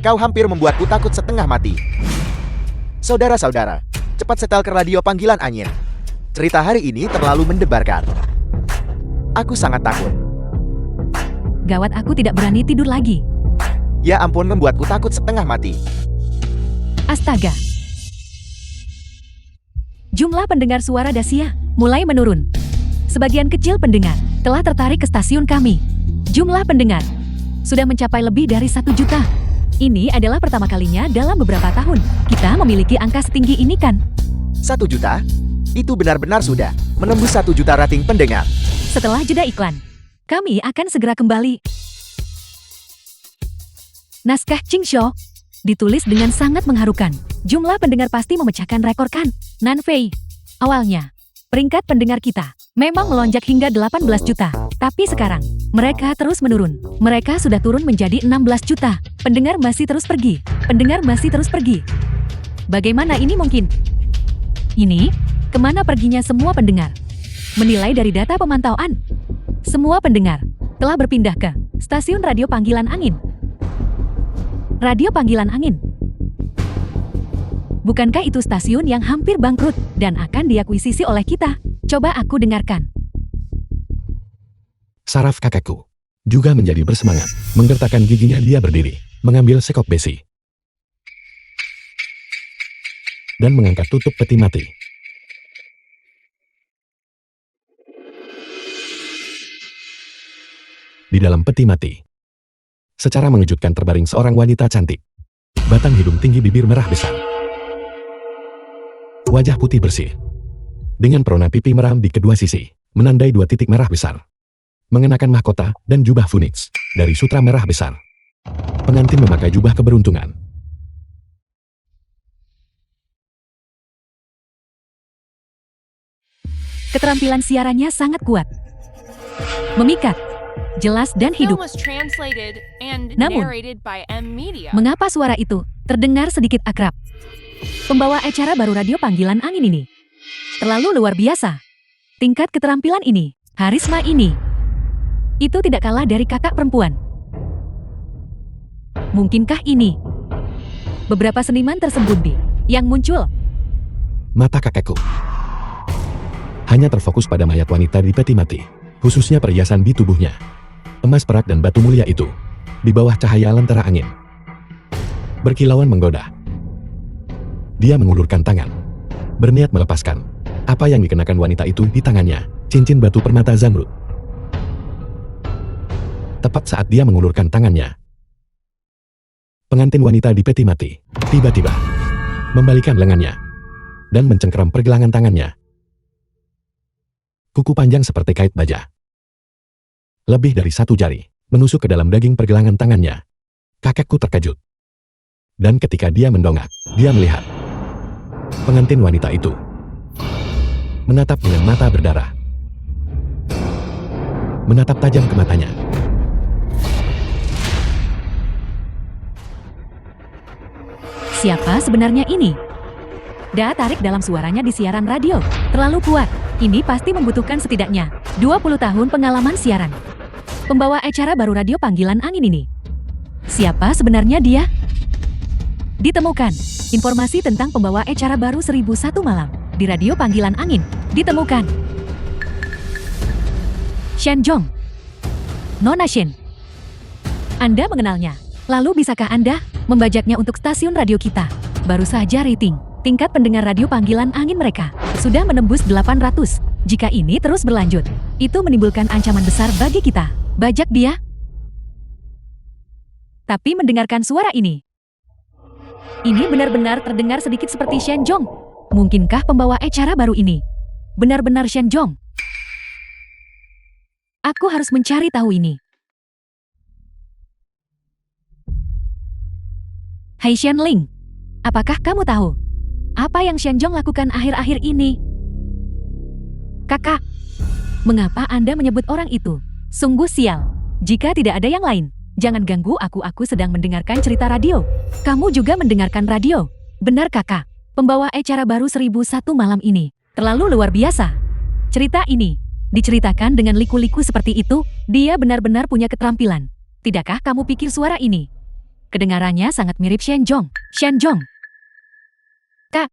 Kau hampir membuatku takut setengah mati. Saudara-saudara, cepat setel ke radio panggilan angin. Cerita hari ini terlalu mendebarkan. Aku sangat takut. Gawat, aku tidak berani tidur lagi. Ya ampun, membuatku takut setengah mati. Astaga. Jumlah pendengar Suara Dasia mulai menurun. Sebagian kecil pendengar telah tertarik ke stasiun kami. Jumlah pendengar sudah mencapai lebih dari 1 juta. Ini adalah pertama kalinya dalam beberapa tahun kita memiliki angka setinggi ini, kan? 1 juta? Itu benar-benar sudah menembus 1 juta rating pendengar. Setelah jeda iklan, kami akan segera kembali. Naskah Jingzhou ditulis dengan sangat mengharukan. Jumlah pendengar pasti memecahkan rekor, kan? Nanfei, awalnya peringkat pendengar kita memang melonjak hingga 18 juta. Tapi sekarang, mereka terus menurun. Mereka sudah turun menjadi 16 juta. Pendengar masih terus pergi. Pendengar masih terus pergi. Bagaimana ini mungkin? Ini, kemana perginya semua pendengar? Menilai dari data pemantauan, semua pendengar telah berpindah ke stasiun radio panggilan angin. Radio panggilan angin. Bukankah itu stasiun yang hampir bangkrut dan akan diakuisisi oleh kita? Coba aku dengarkan. Saraf kakekku juga menjadi bersemangat. Menggertakkan giginya dia berdiri, mengambil sekop besi, dan mengangkat tutup peti mati. Di dalam peti mati, secara mengejutkan terbaring seorang wanita cantik. Batang hidung tinggi, bibir merah besar, wajah putih bersih, dengan perona pipi meram di kedua sisi, menandai 2 titik merah besar. Mengenakan mahkota dan jubah Phoenix dari sutra merah besar. Pengantin memakai jubah keberuntungan. Keterampilan siarannya sangat kuat. Memikat, jelas dan hidup. Film was translated and Namun, narrated by M Media. Mengapa suara itu terdengar sedikit akrab? Pembawa acara baru radio panggilan angin ini terlalu luar biasa. Tingkat keterampilan ini, harisma ini, itu tidak kalah dari kakak perempuan. Mungkinkah ini beberapa seniman tersembunyi yang muncul? Mata kakekku hanya terfokus pada mayat wanita di peti mati, khususnya perhiasan di tubuhnya. Emas, perak, dan batu mulia itu di bawah cahaya lentera angin berkilauan menggoda. Dia mengulurkan tangan, berniat melepaskan apa yang dikenakan wanita itu di tangannya, cincin batu permata zamrud. Tepat saat dia mengulurkan tangannya, pengantin wanita di peti mati tiba-tiba membalikan lengannya dan mencengkeram pergelangan tangannya. Kuku panjang seperti kait baja, lebih dari 1 jari, menusuk ke dalam daging pergelangan tangannya. Kakekku terkejut. Dan ketika dia mendongak, dia melihat pengantin wanita itu menatap dengan mata berdarah. Menatap tajam ke matanya. Siapa sebenarnya ini? Da tarik dalam suaranya di siaran radio. Terlalu kuat. Ini pasti membutuhkan setidaknya 20 tahun pengalaman siaran. Pembawa acara baru radio panggilan angin ini. Siapa sebenarnya dia? Ditemukan. Informasi tentang pembawa acara baru 1001 malam di radio panggilan angin. Ditemukan. Shen Zhong. Nona Shen. Anda mengenalnya. Lalu bisakah Anda membajaknya untuk stasiun radio kita? Baru saja rating tingkat pendengar radio panggilan angin mereka sudah menembus 800. Jika ini terus berlanjut, itu menimbulkan ancaman besar bagi kita. Bajak dia. Tapi mendengarkan suara ini benar-benar terdengar sedikit seperti Shen Zhong. Mungkinkah pembawa acara baru ini benar-benar Shen Zhong? Aku harus mencari tahu ini. Hai Shen Ling, apakah kamu tahu apa yang Shen Zhong lakukan akhir-akhir ini? Kakak, mengapa Anda menyebut orang itu? Sungguh sial. Jika tidak ada yang lain, jangan ganggu aku sedang mendengarkan cerita radio. Kamu juga mendengarkan radio? Benar kakak, pembawa acara baru 1001 malam ini terlalu luar biasa. Cerita ini diceritakan dengan liku-liku seperti itu, dia benar-benar punya keterampilan. Tidakkah kamu pikir suara ini? Kedengarannya sangat mirip Shen Zhong. Shen Zhong. Kak,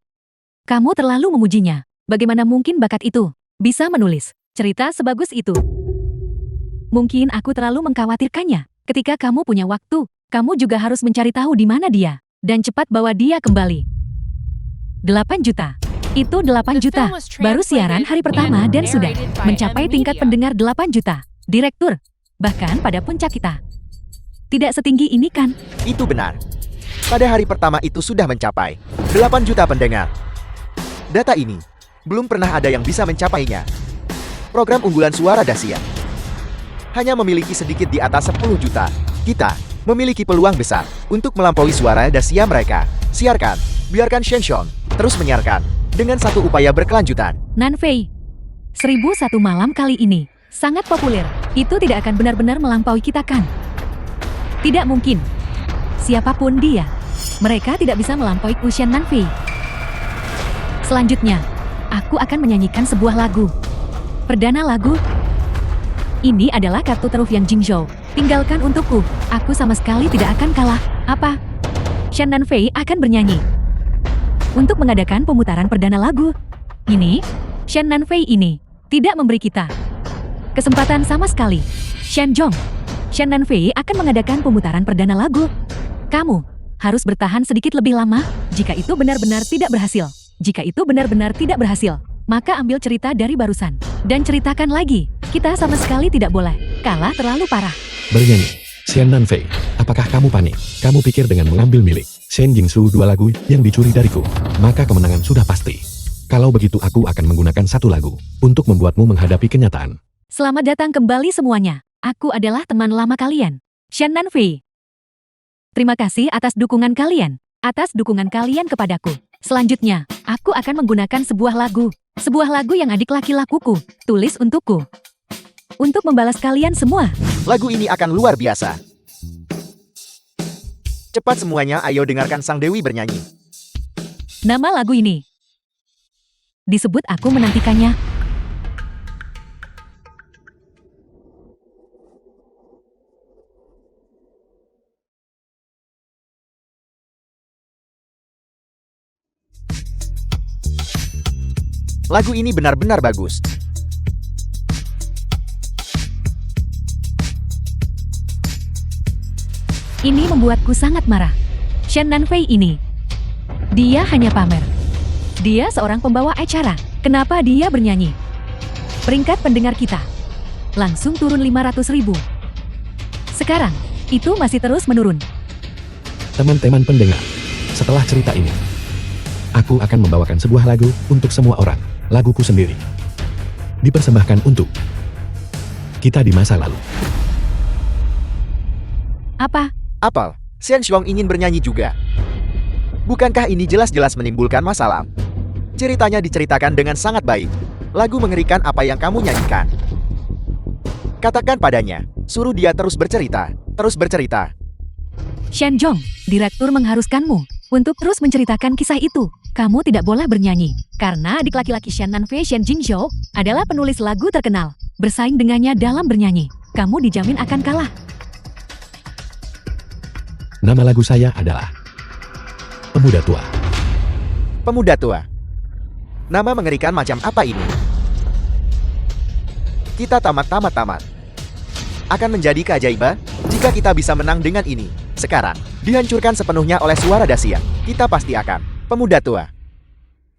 kamu terlalu memujinya. Bagaimana mungkin bakat itu bisa menulis cerita sebagus itu? Mungkin aku terlalu mengkhawatirkannya. Ketika kamu punya waktu, kamu juga harus mencari tahu di mana dia dan cepat bawa dia kembali. 8 juta. Itu 8 juta. Baru siaran hari pertama dan sudah mencapai tingkat pendengar 8 juta. Direktur, bahkan pada puncak kita. Tidak setinggi ini kan? Itu benar. Pada hari pertama itu sudah mencapai 8 juta pendengar. Data ini belum pernah ada yang bisa mencapainya. Program unggulan suara Dacia hanya memiliki sedikit di atas 10 juta. Kita memiliki peluang besar untuk melampaui suara Dacia mereka. Siarkan, biarkan Shen Zhong terus menyiarkan dengan satu upaya berkelanjutan. Nanfei, 1001 malam kali ini sangat populer. Itu tidak akan benar-benar melampaui kita kan? Tidak mungkin. Siapapun dia, mereka tidak bisa melampaui Kushan Nanfei. Selanjutnya, aku akan menyanyikan sebuah lagu. Perdana lagu. Ini adalah kartu truf yang Jingzhou tinggalkan untukku. Aku sama sekali tidak akan kalah. Apa? Shen Nanfei akan bernyanyi. Untuk mengadakan pemutaran perdana lagu. Ini, Shen Nanfei ini tidak memberi kita kesempatan sama sekali. Shen Zhong. Shen Nanfei akan mengadakan pemutaran perdana lagu. Kamu harus bertahan sedikit lebih lama. Jika itu benar-benar tidak berhasil, maka ambil cerita dari barusan dan ceritakan lagi. Kita sama sekali tidak boleh kalah terlalu parah. Bernyanyi. Shen Nanfei, apakah kamu panik? Kamu pikir dengan mengambil milik Shen Jingsu 2 lagu yang dicuri dariku, maka kemenangan sudah pasti. Kalau begitu aku akan menggunakan satu lagu untuk membuatmu menghadapi kenyataan. Selamat datang kembali semuanya. Aku adalah teman lama kalian, Shen Nanfei. Terima kasih atas dukungan kalian kepadaku. Selanjutnya, aku akan menggunakan sebuah lagu yang adik laki-lakuku tulis untukku. Untuk membalas kalian semua. Lagu ini akan luar biasa. Cepat semuanya, ayo dengarkan Sang Dewi bernyanyi. Nama lagu ini disebut Aku Menantikannya. Lagu ini benar-benar bagus. Ini membuatku sangat marah. Shen Nanfei ini, dia hanya pamer. Dia seorang pembawa acara. Kenapa dia bernyanyi? Peringkat pendengar kita langsung turun 500.000. Sekarang, itu masih terus menurun. Teman-teman pendengar, setelah cerita ini, aku akan membawakan sebuah lagu untuk semua orang. Laguku sendiri. Dipersembahkan untuk kita di masa lalu. Apa? Apal, Shen Zhong ingin bernyanyi juga. Bukankah ini jelas-jelas menimbulkan masalah? Ceritanya diceritakan dengan sangat baik. Lagu mengerikan apa yang kamu nyanyikan. Katakan padanya, suruh dia terus bercerita, terus bercerita. Shenjong, direktur mengharuskanmu untuk terus menceritakan kisah itu. Kamu tidak boleh bernyanyi, karena adik laki-laki Shen Nanfei Shen Jingzhou adalah penulis lagu terkenal. Bersaing dengannya dalam bernyanyi, kamu dijamin akan kalah. Nama lagu saya adalah Pemuda Tua. Pemuda tua. Nama mengerikan macam apa ini? Kita tamat. Akan menjadi keajaiban jika kita bisa menang dengan ini. Sekarang, dihancurkan sepenuhnya oleh suara dahsyat. Kita pasti akan. Pemuda tua.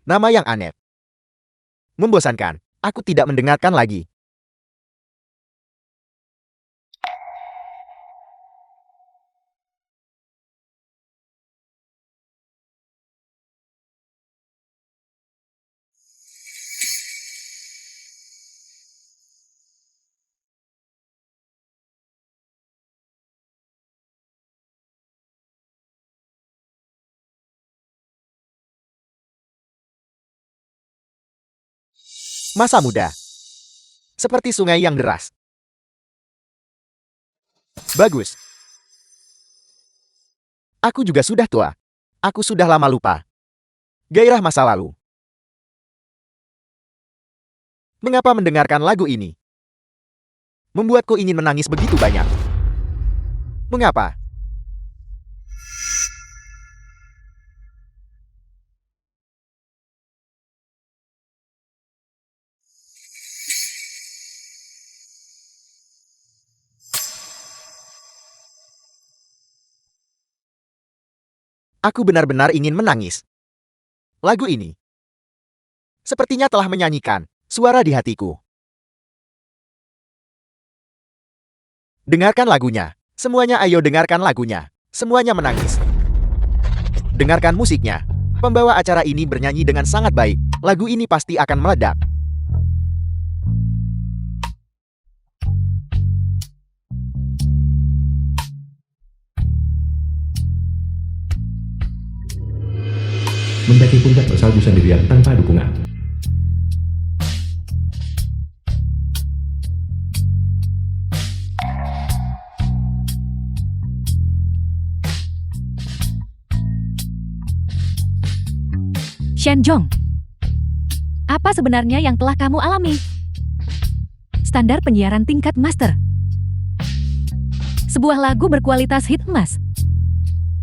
Nama yang aneh. Membosankan. Aku tidak mendengarkan lagi. Masa muda. Seperti sungai yang deras. Bagus. Aku juga sudah tua. Aku sudah lama lupa. Gairah masa lalu. Mengapa mendengarkan lagu ini? Membuatku ingin menangis begitu banyak. Mengapa? Aku benar-benar ingin menangis. Lagu ini sepertinya telah menyanyikan suara di hatiku. Dengarkan lagunya. Semuanya ayo dengarkan lagunya. Semuanya menangis. Dengarkan musiknya. Pembawa acara ini bernyanyi dengan sangat baik. Lagu ini pasti akan meledak. Mendaki puncak bersalju sendirian tanpa dukungan. Shenjong, apa sebenarnya yang telah kamu alami? Standar penyiaran tingkat master. Sebuah lagu berkualitas hit emas.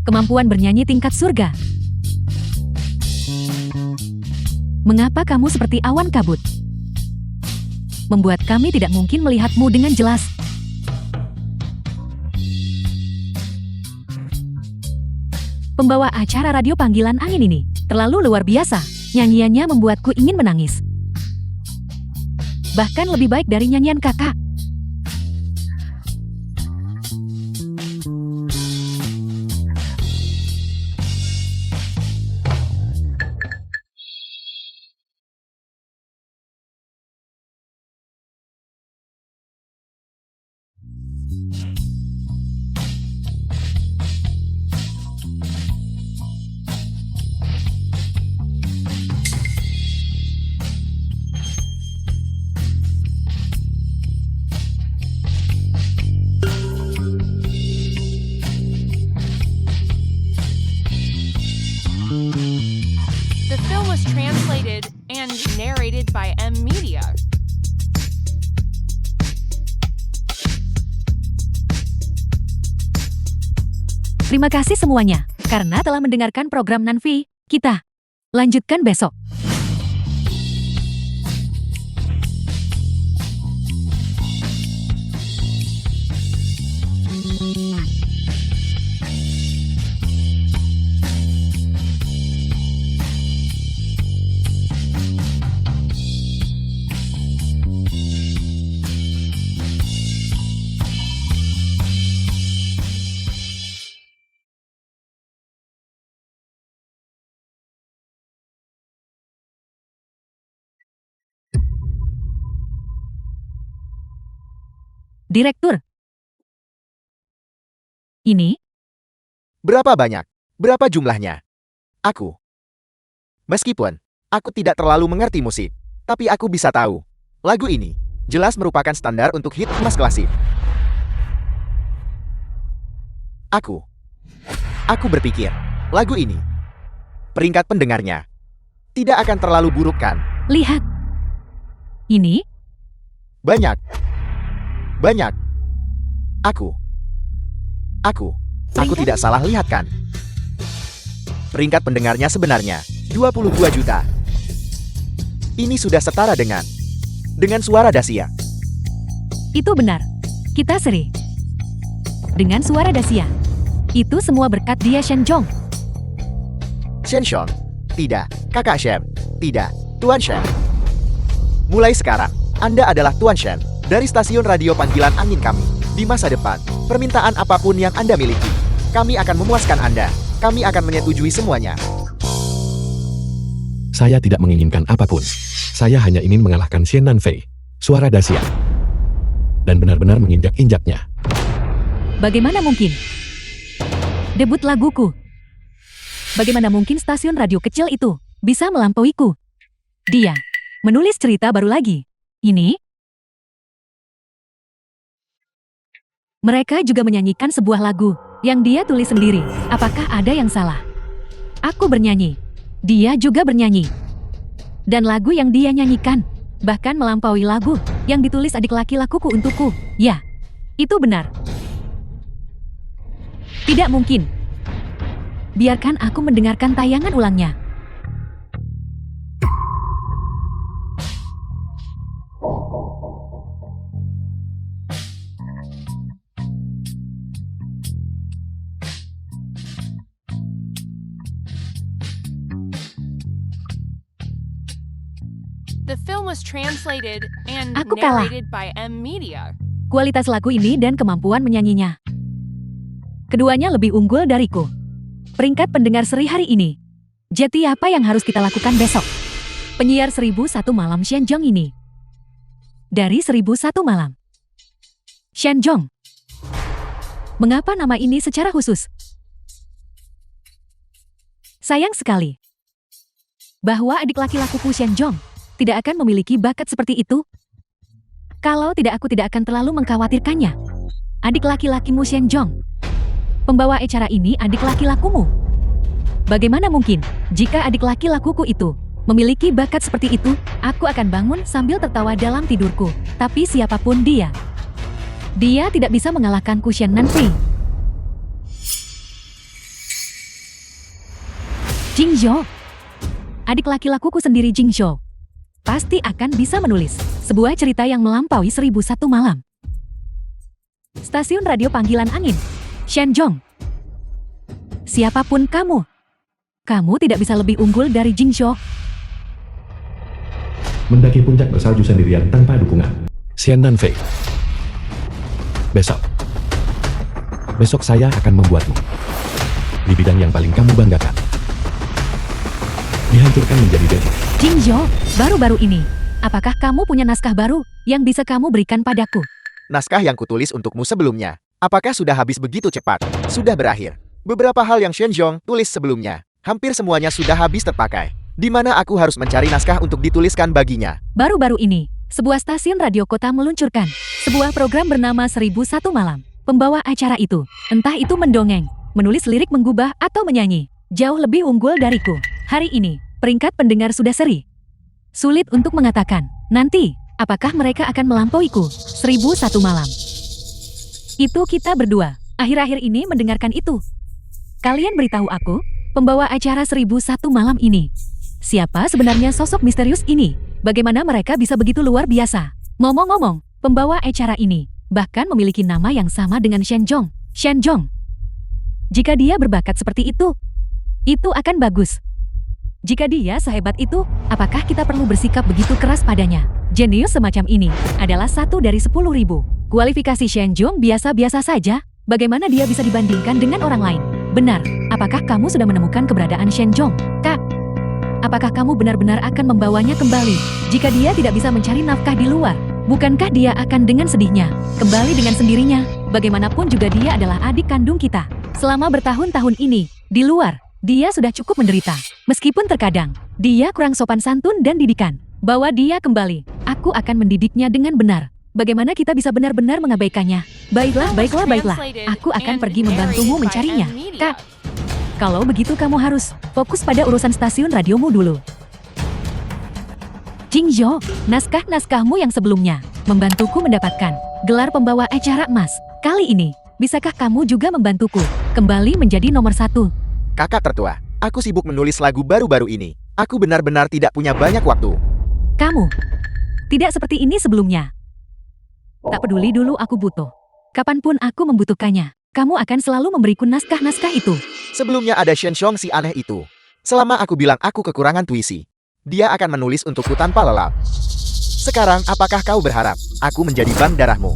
Kemampuan bernyanyi tingkat surga. Mengapa kamu seperti awan kabut? Membuat kami tidak mungkin melihatmu dengan jelas. Pembawa acara radio panggilan angin ini terlalu luar biasa. Nyanyiannya membuatku ingin menangis. Bahkan lebih baik dari nyanyian kakak. The film was translated and narrated by M Media. Terima kasih semuanya, karena telah mendengarkan program Nanfi. Kita lanjutkan besok. Direktur. Ini Berapa banyak? Berapa jumlahnya? Aku. Meskipun aku tidak terlalu mengerti musik, tapi aku bisa tahu. Lagu ini jelas merupakan standar untuk hit emas klasik. Aku berpikir, lagu ini, peringkat pendengarnya, tidak akan terlalu buruk kan? Lihat. Ini, Banyak. Aku tidak salah lihat kan? Peringkat pendengarnya sebenarnya 22 juta. Ini sudah setara dengan suara Dacia. itu benar. Kita seri. Dengan suara Dacia. Itu semua berkat dia Shenjong. Shenshong, tidak. Kakak Shen, tidak. Tuan Shen. Mulai sekarang, Anda adalah Tuan Shen dari stasiun radio panggilan angin kami. Di masa depan, permintaan apapun yang Anda miliki, kami akan memuaskan Anda. Kami akan menyetujui semuanya. Saya tidak menginginkan apapun. Saya hanya ingin mengalahkan Xian Nanfei, suara Dacia. Dan benar-benar menginjak-injaknya. Bagaimana mungkin? Debut laguku. Bagaimana mungkin stasiun radio kecil itu bisa melampauiku? Dia menulis cerita baru lagi. Ini? Mereka juga menyanyikan sebuah lagu yang dia tulis sendiri. Apakah ada yang salah? Aku bernyanyi. Dia juga bernyanyi. Dan lagu yang dia nyanyikan bahkan melampaui lagu yang ditulis adik laki-lakuku untukku. Ya, itu benar. Tidak mungkin. Biarkan aku mendengarkan tayangan ulangnya. The film was translated and Aku kalah. narrated by M Media. Kualitas lagu ini dan kemampuan menyanyinya. Keduanya lebih unggul dariku. Peringkat pendengar seri hari ini. Jadi apa yang harus kita lakukan besok? Penyiar 1001 malam Shenjong ini. Dari 1001 malam. Shenjong. Mengapa nama ini secara khusus? Sayang sekali. Bahwa adik laki-lakuku Shenjong tidak akan memiliki bakat seperti itu. Kalau tidak, aku tidak akan terlalu mengkhawatirkannya. Adik laki-lakimu Shenjong. Pembawa acara ini adik laki-lakumu. Bagaimana mungkin jika adik laki-lakuku itu memiliki bakat seperti itu? Aku akan bangun sambil tertawa dalam tidurku. Tapi siapapun dia tidak bisa mengalahkanku Xian Nanfei. Jingzhou. Adik laki-lakuku sendiri Jingzhou pasti akan bisa menulis sebuah cerita yang melampaui 1001 malam. Stasiun radio panggilan angin. Shenjong. Siapapun kamu tidak bisa lebih unggul dari Jingzhou. Mendaki puncak bersalju sendirian tanpa dukungan. Xian Nanfei. Besok saya akan membuatmu di bidang yang paling kamu banggakan. Dihancurkan menjadi debu. Jingzhou, baru-baru ini, apakah kamu punya naskah baru yang bisa kamu berikan padaku? Naskah yang kutulis untukmu sebelumnya, apakah sudah habis begitu cepat? Sudah berakhir. Beberapa hal yang Shenjong tulis sebelumnya, hampir semuanya sudah habis terpakai. Di mana aku harus mencari naskah untuk dituliskan baginya? Baru-baru ini, sebuah stasiun radio kota meluncurkan sebuah program bernama 1001 Malam. Pembawa acara itu, entah itu mendongeng, menulis lirik, menggubah, atau menyanyi, jauh lebih unggul dariku. Hari ini, peringkat pendengar sudah seri. Sulit untuk mengatakan, nanti, apakah mereka akan melampauiku? 1001 Malam. Itu kita berdua, akhir-akhir ini mendengarkan itu. Kalian beritahu aku, pembawa acara 1001 Malam ini. Siapa sebenarnya sosok misterius ini? Bagaimana mereka bisa begitu luar biasa? Ngomong-ngomong, pembawa acara ini bahkan memiliki nama yang sama dengan Shenjong. Shenjong. Jika dia berbakat seperti itu akan bagus. Jika dia sehebat itu, apakah kita perlu bersikap begitu keras padanya? Jenius semacam ini adalah 1 dari 10.000. Kualifikasi Shenjong biasa-biasa saja. Bagaimana dia bisa dibandingkan dengan orang lain? Benar, apakah kamu sudah menemukan keberadaan Shenjong? Kak, apakah kamu benar-benar akan membawanya kembali? Jika dia tidak bisa mencari nafkah di luar, bukankah dia akan dengan sedihnya kembali dengan sendirinya? Bagaimanapun juga dia adalah adik kandung kita. Selama bertahun-tahun ini, di luar, Dia sudah cukup menderita. Meskipun terkadang, dia kurang sopan santun dan didikan. Bawa dia kembali. Aku akan mendidiknya dengan benar. Bagaimana kita bisa benar-benar mengabaikannya? Baiklah, baiklah, baiklah. Aku akan pergi membantumu mencarinya. Kak, kalau begitu kamu harus fokus pada urusan stasiun radiomu dulu. Jingzhou, naskah-naskahmu yang sebelumnya membantuku mendapatkan gelar pembawa acara emas. Kali ini, bisakah kamu juga membantuku kembali menjadi nomor 1? Kakak tertua, aku sibuk menulis lagu baru-baru ini. Aku benar-benar tidak punya banyak waktu. Kamu tidak seperti ini sebelumnya. Tak peduli dulu aku butuh. Kapanpun aku membutuhkannya, kamu akan selalu memberiku naskah-naskah itu. Sebelumnya ada Shen Xiong si aneh itu. Selama aku bilang aku kekurangan puisi, dia akan menulis untukku tanpa lelah. Sekarang, apakah kau berharap aku menjadi bank darahmu?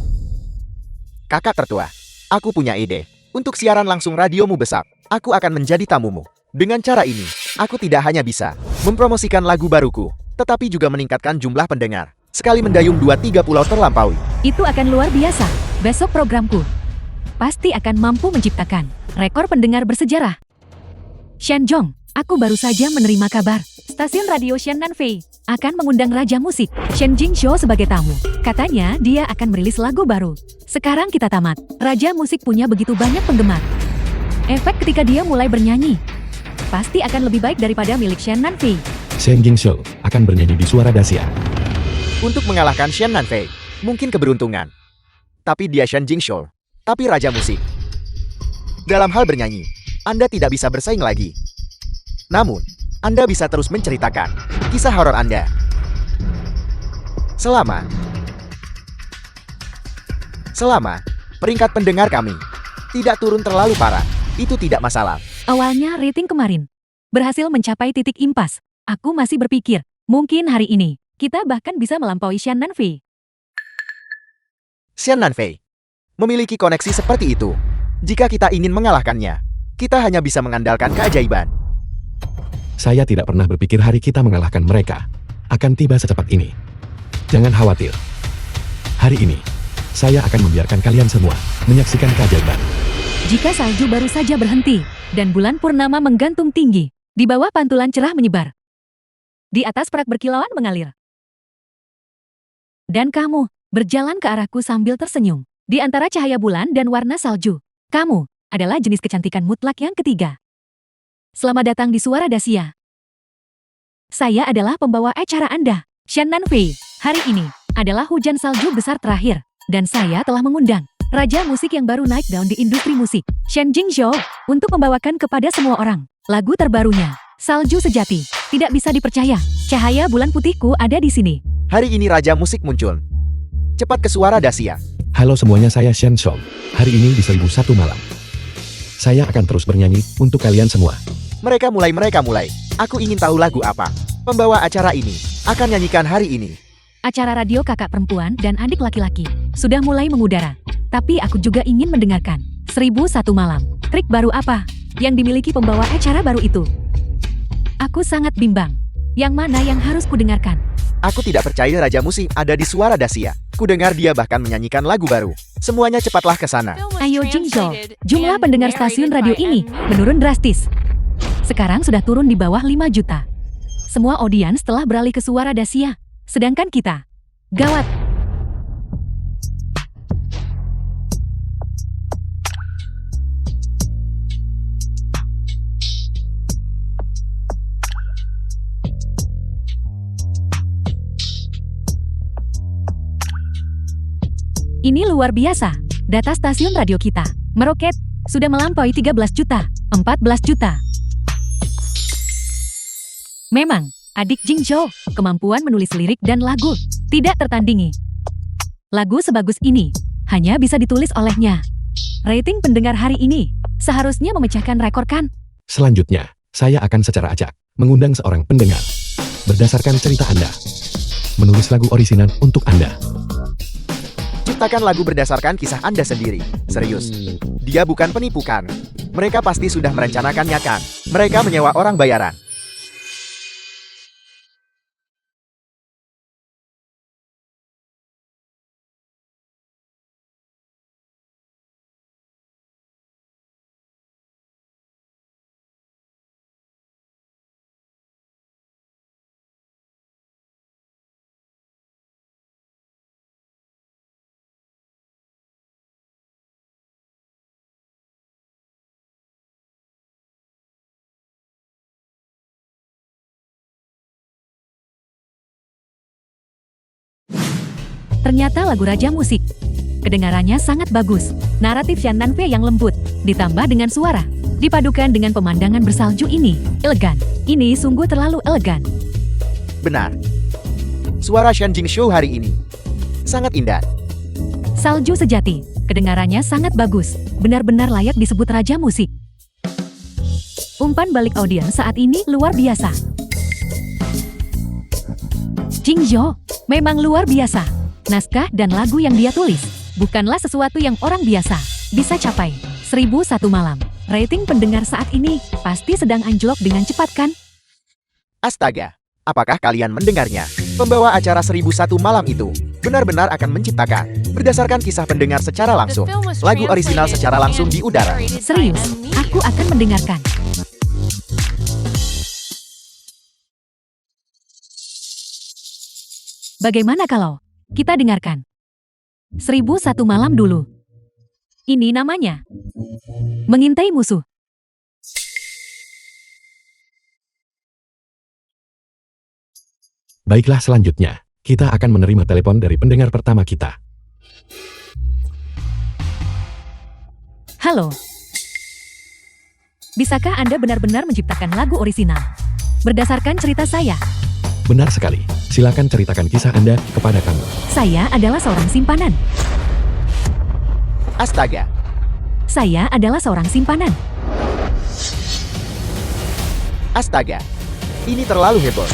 Kakak tertua, aku punya ide. Untuk siaran langsung radiomu besar, aku akan menjadi tamumu. Dengan cara ini, aku tidak hanya bisa mempromosikan lagu baruku, tetapi juga meningkatkan jumlah pendengar. Sekali mendayung 2-3 pulau terlampaui. Itu akan luar biasa. Besok programku pasti akan mampu menciptakan rekor pendengar bersejarah. Shenjong, aku baru saja menerima kabar. Stasiun radio Shennanfei akan mengundang Raja Musik, Shen Jingzhou sebagai tamu. Katanya dia akan merilis lagu baru. Sekarang kita tamat. Raja Musik punya begitu banyak penggemar. Efek ketika dia mulai bernyanyi pasti akan lebih baik daripada milik Shennanfei. Shen Jingzhou akan bernyanyi di Suara Dasia. Untuk mengalahkan Shen Nanfei, mungkin keberuntungan. Tapi dia Shen Jingzhou, tapi Raja Musik. Dalam hal bernyanyi, Anda tidak bisa bersaing lagi. Namun, Anda bisa terus menceritakan kisah horor Anda. Selama peringkat pendengar kami tidak turun terlalu parah, itu tidak masalah. Awalnya rating kemarin berhasil mencapai titik impas. Aku masih berpikir, mungkin hari ini kita bahkan bisa melampaui Shennanfei. Shen Nanfei memiliki koneksi seperti itu. Jika kita ingin mengalahkannya, kita hanya bisa mengandalkan keajaiban. Saya tidak pernah berpikir hari kita mengalahkan mereka akan tiba secepat ini. Jangan khawatir. Hari ini, saya akan membiarkan kalian semua menyaksikan keajaiban. Jika salju baru saja berhenti, dan bulan purnama menggantung tinggi, di bawah pantulan cerah menyebar. Di atas perak berkilauan mengalir. Dan kamu berjalan ke arahku sambil tersenyum. Di antara cahaya bulan dan warna salju, kamu adalah jenis kecantikan mutlak yang ketiga. Selamat datang di Suara Dasia. Saya adalah pembawa acara Anda, Shennanfei. Hari ini adalah hujan salju besar terakhir, dan saya telah mengundang Raja Musik yang baru naik daun di industri musik, Shen Jingzhou, untuk membawakan kepada semua orang lagu terbarunya, Salju Sejati. Tidak bisa dipercaya, cahaya bulan putihku ada di sini. Hari ini Raja Musik muncul. Cepat ke Suara Dasia. Halo semuanya, saya Shen Song. Hari ini di 1001 malam. Saya akan terus bernyanyi untuk kalian semua. Mereka mulai. Aku ingin tahu lagu apa. Pembawa acara ini akan nyanyikan hari ini. Acara radio kakak perempuan dan adik laki-laki sudah mulai mengudara. Tapi aku juga ingin mendengarkan 1001 malam. Trik baru apa yang dimiliki pembawa acara baru itu? Aku sangat bimbang. Yang mana yang harus kudengarkan? Aku tidak percaya Raja Musik ada di Suara Dasia. Kudengar dia bahkan menyanyikan lagu baru. Semuanya cepatlah ke sana. Ayo Jingzhou, jumlah pendengar stasiun radio ini menurun drastis. Sekarang sudah turun di bawah 5 juta. Semua audiens telah beralih ke Suara Dasia. Sedangkan kita, gawat. Ini luar biasa. Data stasiun radio kita meroket, sudah melampaui 13 juta, 14 juta. Memang, adik Jingzhou, kemampuan menulis lirik dan lagu tidak tertandingi. Lagu sebagus ini hanya bisa ditulis olehnya. Rating pendengar hari ini seharusnya memecahkan rekor kan? Selanjutnya, saya akan secara acak mengundang seorang pendengar. Berdasarkan cerita Anda, menulis lagu orisinal untuk Anda. Ciptakan lagu berdasarkan kisah Anda sendiri. Serius. Dia bukan penipu kan? Mereka pasti sudah merencanakannya kan? Mereka menyewa orang bayaran. Ternyata lagu Raja Musik. Kedengarannya sangat bagus. Naratif Shan Nanfei yang lembut, ditambah dengan suara, dipadukan dengan pemandangan bersalju ini, elegan. Ini sungguh terlalu elegan. Benar. Suara Shan Jingzhou hari ini sangat indah. Salju sejati, kedengarannya sangat bagus, benar-benar layak disebut Raja Musik. Umpan balik audiens saat ini luar biasa. Jingzhou memang luar biasa. Naskah dan lagu yang dia tulis bukanlah sesuatu yang orang biasa bisa capai. 1001 malam. Rating pendengar saat ini pasti sedang anjlok dengan cepat kan? Astaga, apakah kalian mendengarnya? Pembawa acara 1001 malam itu benar-benar akan menciptakan berdasarkan kisah pendengar secara The langsung. film was Lagu orisinal translated secara langsung and di udara. narrated by Serius, M. Lee. aku akan mendengarkan. Bagaimana kalau kita dengarkan 1001 malam dulu? Ini namanya Mengintai Musuh. Baiklah, selanjutnya, kita akan menerima telepon dari pendengar pertama kita. Halo. Bisakah Anda benar-benar menciptakan lagu orisinal berdasarkan cerita saya? Benar sekali. Silakan ceritakan kisah Anda kepada kami. Saya adalah seorang simpanan. Astaga, Saya adalah seorang simpanan. astaga. Ini terlalu heboh.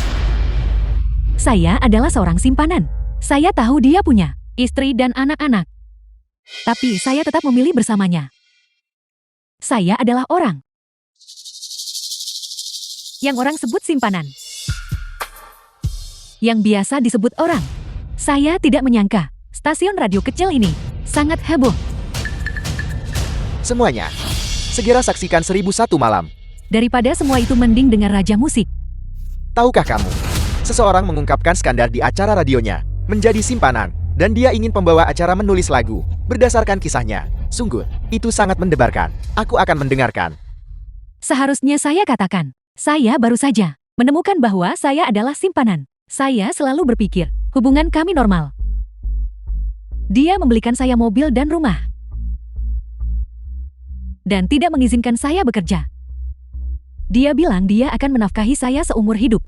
Saya adalah seorang simpanan. Saya tahu dia punya istri dan anak-anak. Tapi saya tetap memilih bersamanya. Saya adalah orang yang orang sebut simpanan. Yang biasa disebut orang. Saya tidak menyangka stasiun radio kecil ini sangat heboh. Semuanya, segera saksikan 1001 malam. Daripada semua itu mending dengar Raja Musik. Tahukah kamu, seseorang mengungkapkan skandal di acara radionya menjadi simpanan, dan dia ingin pembawa acara menulis lagu berdasarkan kisahnya. Sungguh, itu sangat mendebarkan. Aku akan mendengarkan. Seharusnya saya katakan, saya baru saja menemukan bahwa saya adalah simpanan. Saya selalu berpikir, hubungan kami normal. Dia membelikan saya mobil dan rumah. Dan tidak mengizinkan saya bekerja. Dia bilang dia akan menafkahi saya seumur hidup.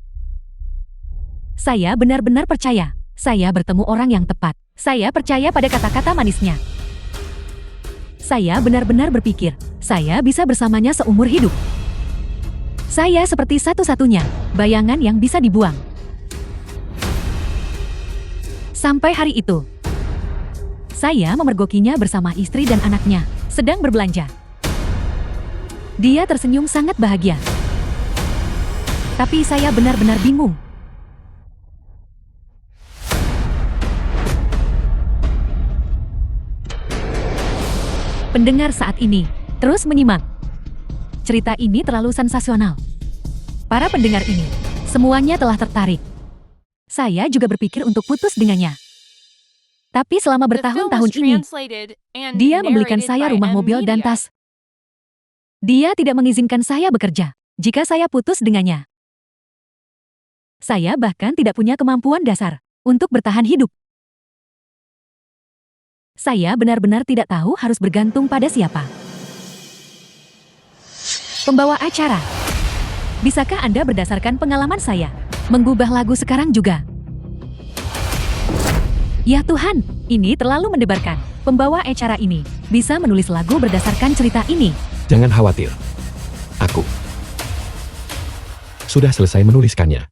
Saya benar-benar percaya. Saya bertemu orang yang tepat. Saya percaya pada kata-kata manisnya. Saya benar-benar berpikir, saya bisa bersamanya seumur hidup. Saya seperti satu-satunya bayangan yang bisa dibuang. Sampai hari itu, saya memergokinya bersama istri dan anaknya, sedang berbelanja. Dia tersenyum sangat bahagia. Tapi saya benar-benar bingung. Pendengar saat ini, terus menyimak. Cerita ini terlalu sensasional. Para pendengar ini, semuanya telah tertarik. Saya juga berpikir untuk putus dengannya. Tapi selama The film was bertahun-tahun ini, translated and dia membelikan narrated saya by rumah, M. mobil, dan Media. tas. Dia tidak mengizinkan saya bekerja jika saya putus dengannya. Saya bahkan tidak punya kemampuan dasar untuk bertahan hidup. Saya benar-benar tidak tahu harus bergantung pada siapa. Pembawa acara, bisakah Anda berdasarkan pengalaman saya mengubah lagu sekarang juga? Ya Tuhan, ini terlalu mendebarkan. Pembawa acara ini bisa menulis lagu berdasarkan cerita ini. Jangan khawatir. Aku sudah selesai menuliskannya.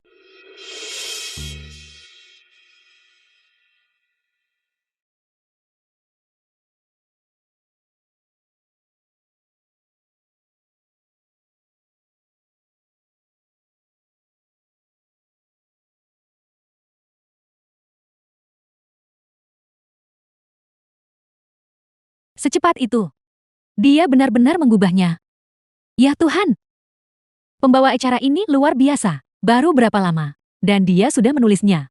Secepat itu, dia benar-benar mengubahnya. Ya Tuhan, pembawa acara ini luar biasa. Baru berapa lama, dan dia sudah menulisnya.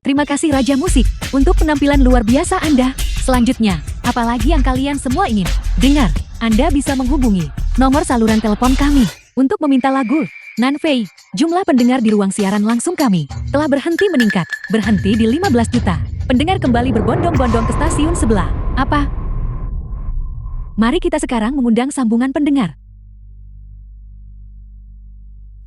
Terima kasih Raja Musik untuk penampilan luar biasa Anda. Selanjutnya, apalagi yang kalian semua ingin? Dengar, Anda bisa menghubungi nomor saluran telepon kami untuk meminta lagu. Nanfei, jumlah pendengar di ruang siaran langsung kami telah berhenti meningkat, berhenti di 15 juta. Pendengar kembali berbondong-bondong ke stasiun sebelah. Apa? Mari kita sekarang mengundang sambungan pendengar.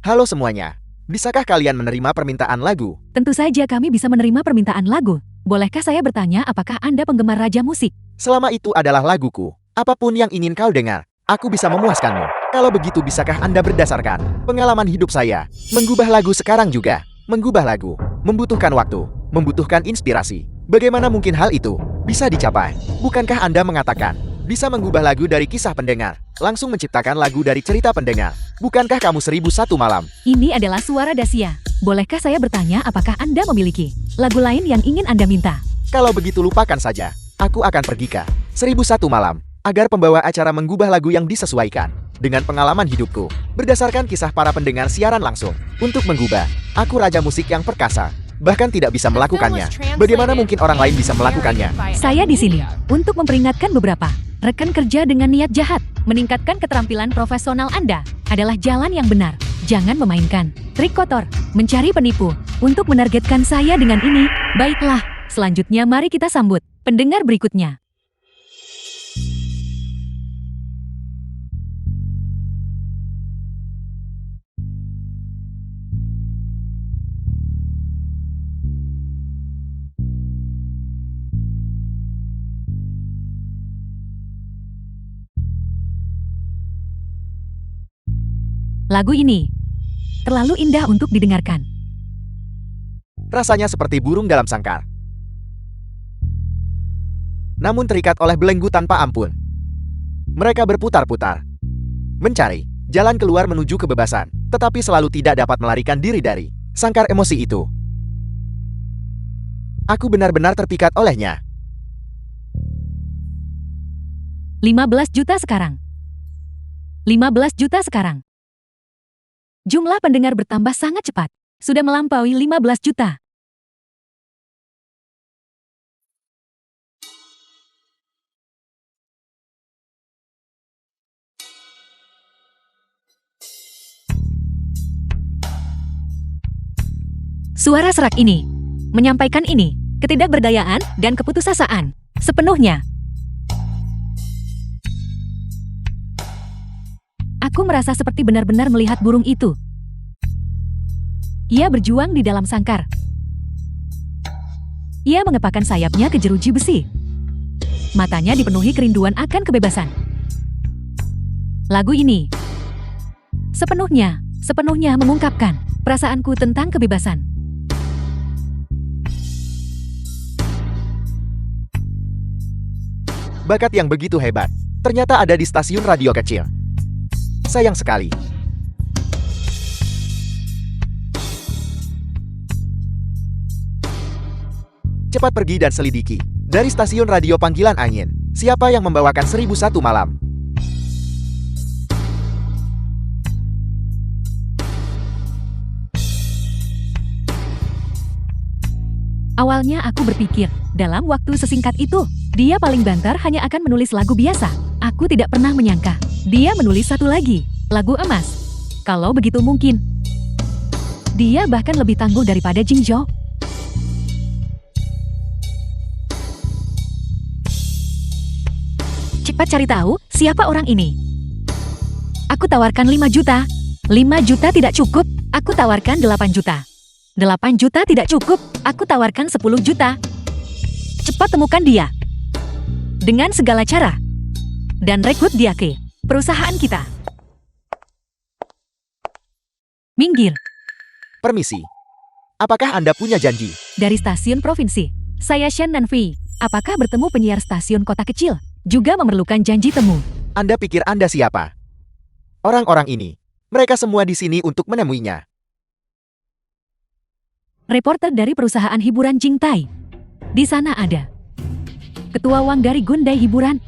Halo semuanya. Bisakah kalian menerima permintaan lagu? Tentu saja kami bisa menerima permintaan lagu. Bolehkah saya bertanya apakah Anda penggemar raja musik? Selama itu adalah laguku. Apapun yang ingin kau dengar, aku bisa memuaskanmu. Kalau begitu bisakah Anda berdasarkan pengalaman hidup saya, mengubah lagu sekarang juga? Mengubah lagu membutuhkan waktu, membutuhkan inspirasi. Bagaimana mungkin hal itu bisa dicapai? Bukankah Anda mengatakan bisa mengubah lagu dari kisah pendengar, langsung menciptakan lagu dari cerita pendengar? Bukankah kamu 1001 malam? Ini adalah suara Dacia. Bolehkah saya bertanya apakah Anda memiliki lagu lain yang ingin Anda minta? Kalau begitu lupakan saja. Aku akan pergi ke 1001 malam, agar pembawa acara mengubah lagu yang disesuaikan dengan pengalaman hidupku, berdasarkan kisah para pendengar siaran langsung. Untuk mengubah, aku raja musik yang perkasa, bahkan tidak bisa melakukannya. Bagaimana mungkin orang lain bisa melakukannya? Saya di sini untuk memperingatkan beberapa rekan kerja dengan niat jahat. Meningkatkan keterampilan profesional Anda adalah jalan yang benar. Jangan memainkan trik kotor, mencari penipu, untuk menargetkan saya dengan ini. Baiklah, selanjutnya mari kita sambut pendengar berikutnya. Lagu ini terlalu indah untuk didengarkan. Rasanya seperti burung dalam sangkar, namun terikat oleh belenggu tanpa ampun. Mereka berputar-putar, mencari jalan keluar menuju kebebasan, tetapi selalu tidak dapat melarikan diri dari sangkar emosi itu. Aku benar-benar terpikat olehnya. 15 juta sekarang. 15 juta sekarang. Jumlah pendengar bertambah sangat cepat. Sudah melampaui 15 juta. Suara serak ini menyampaikan ini, ketidakberdayaan dan keputusasaan sepenuhnya. Aku merasa seperti benar-benar melihat burung itu. Ia berjuang di dalam sangkar. Ia mengepakkan sayapnya ke jeruji besi. Matanya dipenuhi kerinduan akan kebebasan. Lagu ini sepenuhnya mengungkapkan perasaanku tentang kebebasan. Bakat yang begitu hebat ternyata ada di stasiun radio kecil. Sayang sekali. Cepat pergi dan selidiki. Dari stasiun radio Panggilan Angin, siapa yang membawakan 1001 malam? Awalnya aku berpikir, dalam waktu sesingkat itu, dia paling banter hanya akan menulis lagu biasa. Aku tidak pernah menyangka dia menulis satu lagi, lagu emas. Kalau begitu mungkin, dia bahkan lebih tangguh daripada Jingzhou. Cepat cari tahu siapa orang ini. Aku tawarkan 5 juta. 5 juta tidak cukup, aku tawarkan 8 juta. 8 juta tidak cukup, aku tawarkan 10 juta. Cepat temukan dia. Dengan segala cara. Dan rekrut dia ke perusahaan kita. Minggir. Permisi. Apakah Anda punya janji? Dari stasiun provinsi, saya Shen Nanfei. Apakah bertemu penyiar stasiun kota kecil juga memerlukan janji temu? Anda pikir Anda siapa? Orang-orang ini, mereka semua di sini untuk menemuinya. Reporter dari perusahaan hiburan Jingtai. Di sana ada Ketua Wang dari Gundai Hiburan.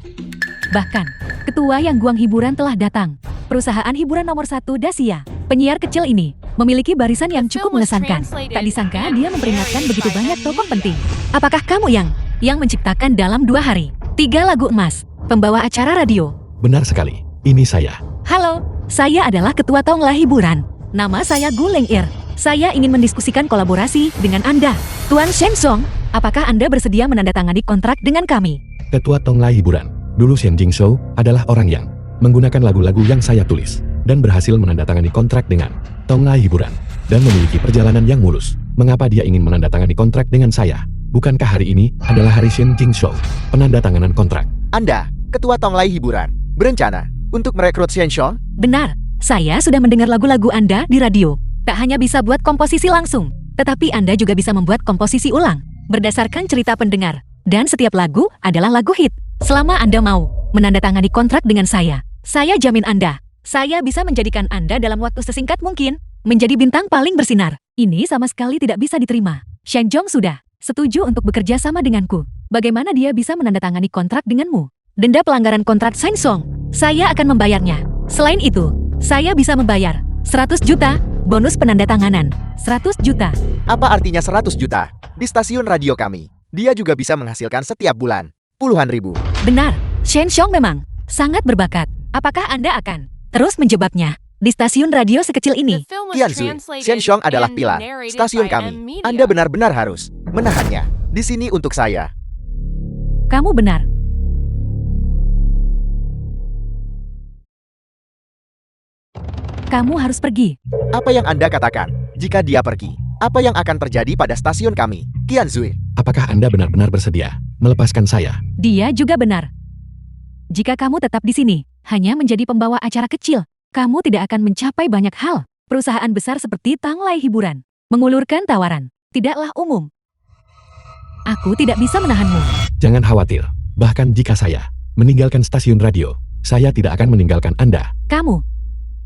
Bahkan, Ketua Yang Guang Hiburan telah datang. Perusahaan hiburan nomor 1 Dacia. Penyiar kecil ini memiliki barisan yang cukup mengesankan. Tak disangka dia memperingatkan begitu banyak tokoh penting. Apakah kamu yang yang menciptakan dalam 2 hari 3 lagu emas, pembawa acara radio. Benar sekali, ini saya. Halo, saya adalah Ketua Tongla Hiburan. Nama saya Gu Ling'ir. Saya ingin mendiskusikan kolaborasi dengan Anda. Tuan Shen Song, apakah Anda bersedia menandatangani kontrak dengan kami? Ketua Tongla Hiburan, dulu Shen Jingshou adalah orang yang menggunakan lagu-lagu yang saya tulis dan berhasil menandatangani kontrak dengan Tongla Hiburan dan memiliki perjalanan yang mulus. Mengapa dia ingin menandatangani kontrak dengan saya? Bukankah hari ini adalah hari Shen Jingshou, penandatanganan kontrak? Anda, Ketua Tonglai Hiburan, berencana untuk merekrut Shen Song? Benar, saya sudah mendengar lagu-lagu Anda di radio. Tak hanya bisa buat komposisi langsung, tetapi Anda juga bisa membuat komposisi ulang berdasarkan cerita pendengar. Dan setiap lagu adalah lagu hit. Selama Anda mau menandatangani kontrak dengan saya jamin Anda, saya bisa menjadikan Anda dalam waktu sesingkat mungkin menjadi bintang paling bersinar. Ini sama sekali tidak bisa diterima. Shen Zhong sudah setuju untuk bekerja sama denganku. Bagaimana dia bisa menandatangani kontrak denganmu? Denda pelanggaran kontrak Shen Song, saya akan membayarnya. Selain itu, saya bisa membayar 100 juta bonus penandatanganan. 100 juta. Apa artinya 100 juta? Di stasiun radio kami, dia juga bisa menghasilkan setiap bulan puluhan ribu. Benar, Shen Song memang sangat berbakat. Apakah Anda akan terus menjebaknya di stasiun radio sekecil ini? The film was Qianzu, translated Shen Song adalah and pilar narrated stasiun by kami. M Media. Anda benar-benar harus menahannya di sini untuk saya. Kamu benar. Kamu harus pergi. Apa yang Anda katakan? Jika dia pergi, apa yang akan terjadi pada stasiun kami? Qianzu, Apakah Anda benar-benar bersedia melepaskan saya? Dia juga benar. Jika kamu tetap di sini, hanya menjadi pembawa acara kecil, kamu tidak akan mencapai banyak hal. Perusahaan besar seperti Tanglai Hiburan mengulurkan tawaran, tidaklah umum. Aku tidak bisa menahanmu. Jangan khawatir, bahkan jika saya meninggalkan stasiun radio, saya tidak akan meninggalkan Anda. Kamu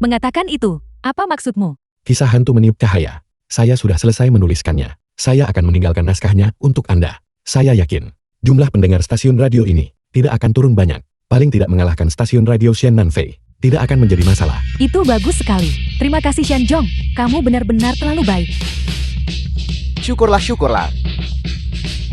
mengatakan itu, apa maksudmu? Kisah hantu meniup cahaya. Saya sudah selesai menuliskannya. Saya akan meninggalkan naskahnya untuk Anda. Saya yakin, jumlah pendengar stasiun radio ini tidak akan turun banyak. Paling tidak mengalahkan stasiun radio Shen Nanfei. Tidak akan menjadi masalah. Itu bagus sekali. Terima kasih Shen Zhong. Kamu benar-benar terlalu baik. syukurlah.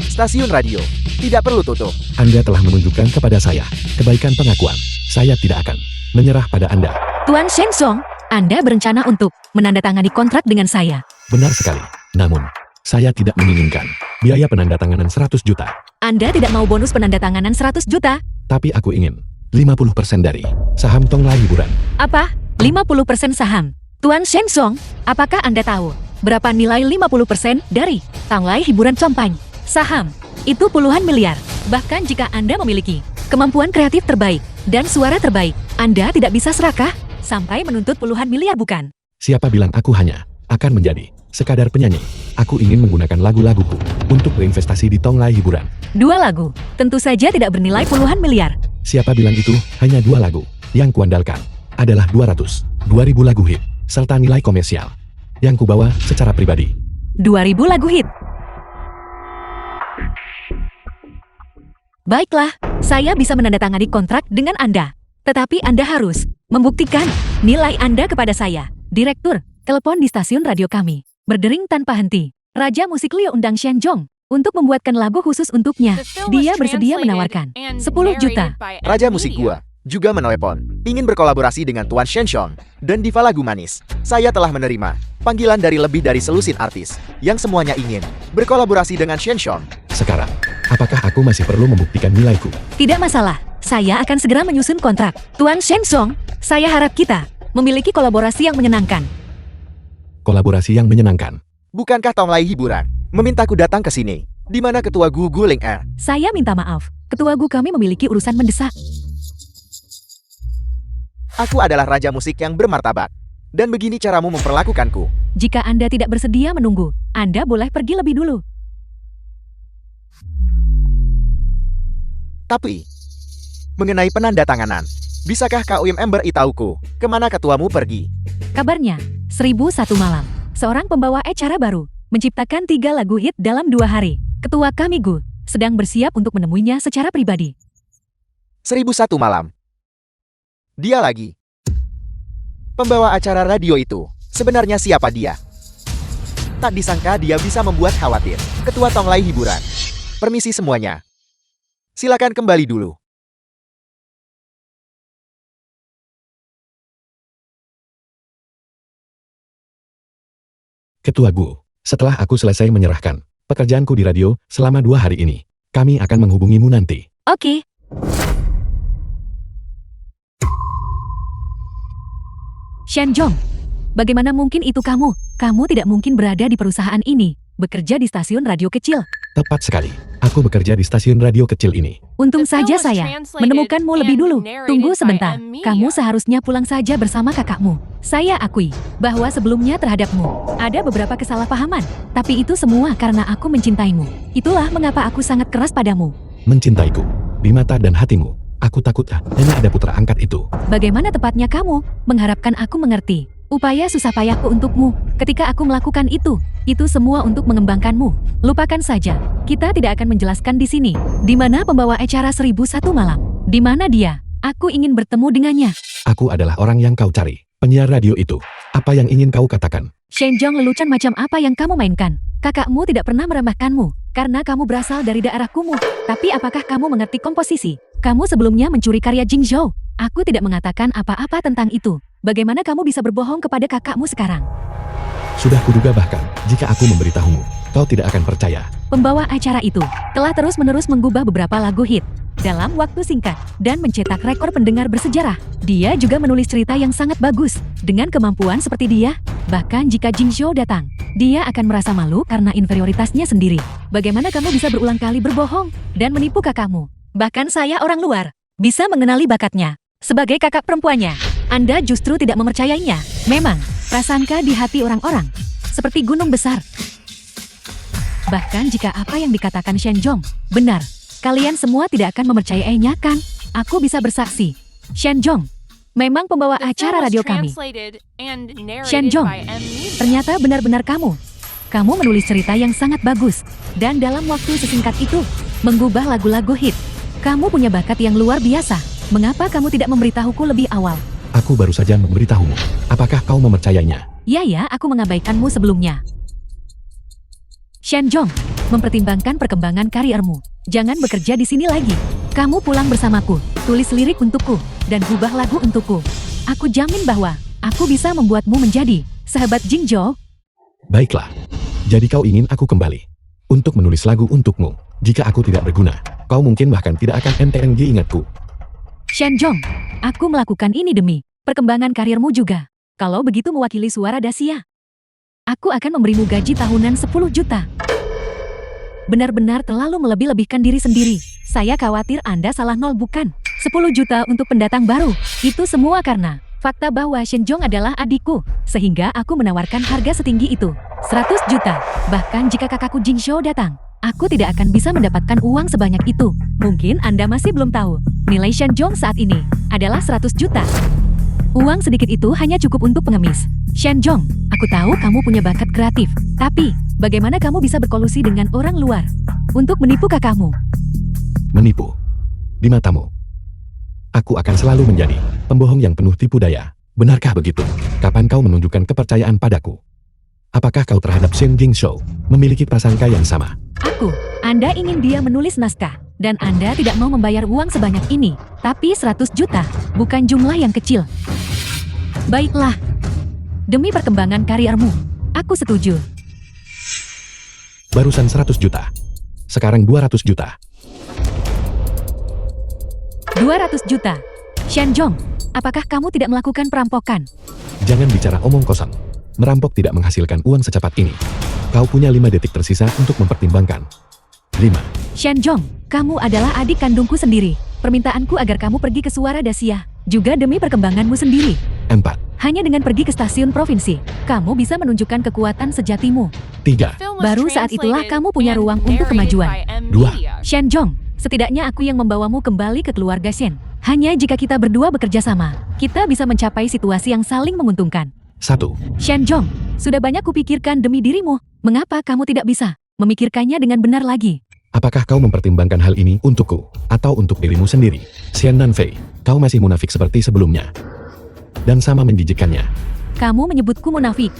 Stasiun radio tidak perlu tutup. Anda telah menunjukkan kepada saya kebaikan pengakuan. Saya tidak akan menyerah pada Anda. Tuan Shen Song, Anda berencana untuk menandatangani kontrak dengan saya. Benar sekali. Namun, saya tidak menginginkan biaya penandatanganan 100 juta. Anda tidak mau bonus penandatanganan 100 juta? Tapi aku ingin 50% dari saham Tongla Hiburan. Apa? 50% saham? Tuan Shen Song, apakah Anda tahu berapa nilai 50% dari Tanglai Hiburan Company? Saham, itu puluhan miliar. Bahkan jika Anda memiliki kemampuan kreatif terbaik dan suara terbaik, Anda tidak bisa serakah sampai menuntut puluhan miliar bukan? Siapa bilang aku hanya akan menjadi sekadar penyanyi? Aku ingin menggunakan lagu-laguku untuk berinvestasi di Tongla Hiburan. 2 lagu, tentu saja tidak bernilai puluhan miliar. Siapa bilang itu hanya 2 lagu? Yang kuandalkan adalah 200.000 lagu hit, serta nilai komersial yang kubawa secara pribadi. 2000 lagu hit. Baiklah, saya bisa menandatangani kontrak dengan Anda. Tetapi Anda harus membuktikan nilai Anda kepada saya. Direktur, telepon di stasiun radio kami. Berdering tanpa henti. Raja musik Liu undang Shen Zhong untuk membuatkan lagu khusus untuknya. The film was Dia bersedia translated menawarkan and 10 juta. narrated by M Raja musik Media. gua juga menelepon, ingin berkolaborasi dengan Tuan Shen Song dan Diva Lagu Manis. Saya telah menerima panggilan dari lebih dari selusin artis yang semuanya ingin berkolaborasi dengan Shen Song. Sekarang, apakah aku masih perlu membuktikan nilaiku? Tidak masalah, saya akan segera menyusun kontrak. Tuan Shen Song, saya harap kita memiliki kolaborasi yang menyenangkan. Kolaborasi yang menyenangkan. Bukankah Tonglai Hiburan memintaku datang ke sini? Di mana ketua Gu Ling'er? Saya minta maaf, ketua Gu kami memiliki urusan mendesak. Aku adalah raja musik yang bermartabat. Dan begini caramu memperlakukanku. Jika Anda tidak bersedia menunggu, Anda boleh pergi lebih dulu. Tapi, mengenai penandatanganan, bisakah KUMM beritahuku kemana ketuamu pergi? Kabarnya, 1001 malam, seorang pembawa acara baru menciptakan 3 lagu hit dalam 2 hari. Ketua kami Gu sedang bersiap untuk menemuinya secara pribadi. 1001 malam. Dia lagi. Pembawa acara radio itu, sebenarnya siapa dia? Tak disangka dia bisa membuat khawatir Ketua Tonglai Hiburan. Permisi semuanya. Silakan kembali dulu. Ketua Gu, setelah aku selesai menyerahkan pekerjaanku di radio selama 2 hari ini, kami akan menghubungimu nanti. Oke. Shenjong, bagaimana mungkin itu kamu? Kamu tidak mungkin berada di perusahaan ini, bekerja di stasiun radio kecil. Tepat sekali, aku bekerja di stasiun radio kecil ini. Untung The film saja was saya translated menemukanmu lebih and dulu. narrated Tunggu by sebentar, Emilia. kamu seharusnya pulang saja bersama kakakmu. Saya akui bahwa sebelumnya terhadapmu ada beberapa kesalahpahaman, tapi itu semua karena aku mencintaimu. Itulah mengapa aku sangat keras padamu. Mencintaiku, di mata dan hatimu, aku takut hanya ada putra angkat itu. Bagaimana tepatnya kamu mengharapkan aku mengerti upaya susah payahku untukmu ketika aku melakukan itu? Itu semua untuk mengembangkanmu. Lupakan saja. Kita tidak akan menjelaskan di sini. Di mana pembawa acara 1001 malam? Di mana dia? Aku ingin bertemu dengannya. Aku adalah orang yang kau cari, penyiar radio itu. Apa yang ingin kau katakan? Shenjong, lelucon macam apa yang kamu mainkan? Kakakmu tidak pernah meremehkanmu karena kamu berasal dari daerah kumuh. Tapi apakah kamu mengerti komposisi? Kamu sebelumnya mencuri karya Jingzhou. Aku tidak mengatakan apa-apa tentang itu. Bagaimana kamu bisa berbohong kepada kakakmu sekarang? Sudah kuduga bahkan, jika aku memberitahumu, kau tidak akan percaya. Pembawa acara itu telah terus-menerus menggubah beberapa lagu hit dalam waktu singkat dan mencetak rekor pendengar bersejarah. Dia juga menulis cerita yang sangat bagus. Dengan kemampuan seperti dia, bahkan jika Jingzhou datang, dia akan merasa malu karena inferioritasnya sendiri. Bagaimana kamu bisa berulang kali berbohong dan menipu kakakmu? Bahkan saya orang luar bisa mengenali bakatnya. Sebagai kakak perempuannya, Anda justru tidak mempercayainya. Memang, prasangka di hati orang-orang seperti gunung besar. Bahkan jika apa yang dikatakan Shenjong benar, kalian semua tidak akan mempercayainya, kan? Aku bisa bersaksi. Shenjong memang pembawa The film acara was radio kami. translated and narrated Shenjong, by Emilia. ternyata benar-benar kamu. Kamu menulis cerita yang sangat bagus dan dalam waktu sesingkat itu menggubah lagu-lagu hit. Kamu punya bakat yang luar biasa. Mengapa kamu tidak memberitahuku lebih awal? Aku baru saja memberitahumu. Apakah kau mempercayainya? Ya, aku mengabaikanmu sebelumnya. Shenjong, mempertimbangkan perkembangan karirmu. Jangan bekerja di sini lagi. Kamu pulang bersamaku, tulis lirik untukku, dan gubah lagu untukku. Aku jamin bahwa aku bisa membuatmu menjadi sahabat Jingzhou. Baiklah. Jadi kau ingin aku kembali untuk menulis lagu untukmu. Jika aku tidak berguna, kau mungkin bahkan tidak akan MTNG ingatku. Shenjong, aku melakukan ini demi perkembangan karirmu juga. Kalau begitu mewakili suara Dacia, aku akan memberimu gaji tahunan 10 juta. Benar-benar terlalu melebih-lebihkan diri sendiri. Saya khawatir Anda salah nol, bukan? 10 juta untuk pendatang baru. Itu semua karena fakta bahwa Shenjong adalah adikku, sehingga aku menawarkan harga setinggi itu. 100 juta. Bahkan jika kakakku Jingzhou datang, aku tidak akan bisa mendapatkan uang sebanyak itu. Mungkin Anda masih belum tahu. Nilai Shenjong saat ini adalah 100 juta. Uang sedikit itu hanya cukup untuk pengemis. Shenjong, aku tahu kamu punya bakat kreatif. Tapi, bagaimana kamu bisa berkolusi dengan orang luar untuk menipu kakakmu? Menipu. Di matamu, aku akan selalu menjadi pembohong yang penuh tipu daya. Benarkah begitu? Kapan kau menunjukkan kepercayaan padaku? Apakah kau terhadap Shen Jingzhou memiliki prasangka yang sama? Anda ingin dia menulis naskah, dan Anda tidak mau membayar uang sebanyak ini. Tapi 100 juta, bukan jumlah yang kecil. Baiklah. Demi perkembangan karirmu, aku setuju. Barusan 100 juta. Sekarang 200 juta. 200 juta. Shenjong, apakah kamu tidak melakukan perampokan? Jangan bicara omong kosong. Merampok tidak menghasilkan uang secepat ini. Kau punya 5 detik tersisa untuk mempertimbangkan. 5. Shenjong, kamu adalah adik kandungku sendiri. Permintaanku agar kamu pergi ke Suara Dacia, juga demi perkembanganmu sendiri. 4. Hanya dengan pergi ke stasiun provinsi, kamu bisa menunjukkan kekuatan sejatimu. 3. Film was Baru saat itulah translated kamu punya and ruang untuk narrated kemajuan. by Emilia. Shenjong, setidaknya aku yang membawamu kembali ke keluarga Shen. Hanya jika kita berdua bekerja sama, kita bisa mencapai situasi yang saling menguntungkan. 1. Shenjong, sudah banyak kupikirkan demi dirimu. Mengapa kamu tidak bisa memikirkannya dengan benar lagi? Apakah kau mempertimbangkan hal ini untukku, atau untuk dirimu sendiri? Xian Nanfei, kau masih munafik seperti sebelumnya. Dan sama menjijikkannya. Kamu menyebutku munafik.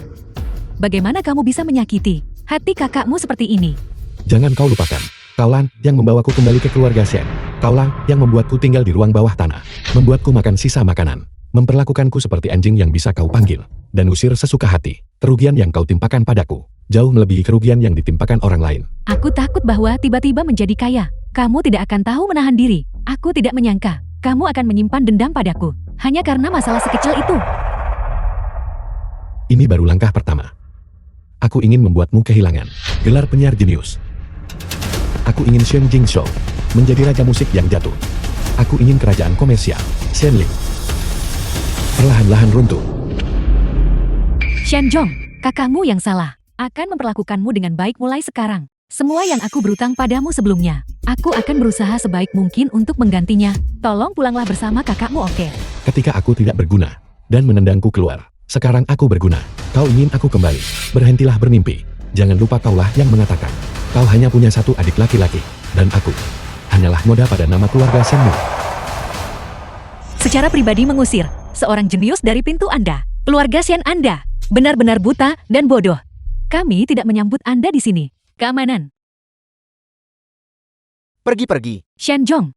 Bagaimana kamu bisa menyakiti hati kakakmu seperti ini? Jangan kau lupakan, Kaulah yang membawaku kembali ke keluarga Shen. Kaulah yang membuatku tinggal di ruang bawah tanah. Membuatku makan sisa makanan. Memperlakukanku seperti anjing yang bisa kau panggil. Dan usir sesuka hati. Kerugian yang kau timpakan padaku jauh melebihi kerugian yang ditimpakan orang lain. Aku takut bahwa tiba-tiba menjadi kaya. Kamu tidak akan tahu menahan diri. Aku tidak menyangka kamu akan menyimpan dendam padaku. Hanya karena masalah sekecil itu. Ini baru langkah pertama. Aku ingin membuatmu kehilangan gelar penyiar jenius. Aku ingin Shen Jingzhou menjadi raja musik yang jatuh. Aku ingin kerajaan komersial Shenling perlahan-lahan runtuh. Shenjong, kakakmu yang salah. Akan memperlakukanmu dengan baik mulai sekarang. Semua yang aku berutang padamu sebelumnya, aku akan berusaha sebaik mungkin untuk menggantinya. Tolong pulanglah bersama kakakmu, oke? Ketika aku tidak berguna dan menendangku keluar, sekarang aku berguna. Kau ingin aku kembali? Berhentilah bermimpi. Jangan lupa kaulah yang mengatakan, kau hanya punya satu adik laki-laki, dan aku hanyalah noda pada nama keluarga Shenmu. Secara pribadi mengusir seorang jenius dari pintu Anda. Keluarga Shen Anda benar-benar buta dan bodoh. Kami tidak menyambut Anda di sini. Keamanan. Pergi-pergi. Shenjong,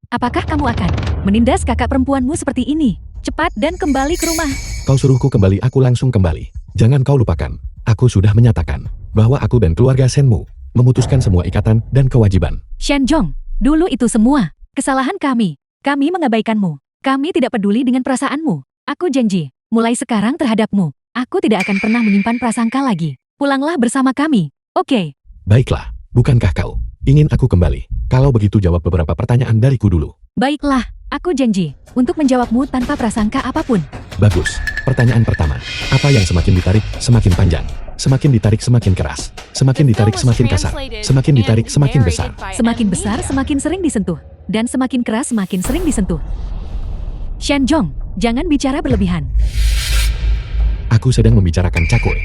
apakah kamu akan menindas kakak perempuanmu seperti ini? Cepat dan kembali ke rumah. Kau suruhku kembali, aku langsung kembali. Jangan kau lupakan, aku sudah menyatakan bahwa aku dan keluarga Shenmu memutuskan semua ikatan dan kewajiban. Shenjong, dulu itu semua kesalahan kami. Kami mengabaikanmu. Kami tidak peduli dengan perasaanmu. Aku janji, mulai sekarang terhadapmu, aku tidak akan pernah menyimpan prasangka lagi. Pulanglah bersama kami, oke? Baiklah, bukankah kau ingin aku kembali? Kalau begitu jawab beberapa pertanyaan dariku dulu. Baiklah, aku janji untuk menjawabmu tanpa prasangka apapun. Bagus. Pertanyaan pertama, apa yang semakin ditarik semakin panjang? Semakin ditarik semakin keras. Semakin ditarik semakin kasar. Semakin ditarik semakin besar. Semakin besar semakin sering disentuh. Dan semakin keras semakin sering disentuh. Shenjong, jangan bicara berlebihan. Aku sedang membicarakan Cakoy,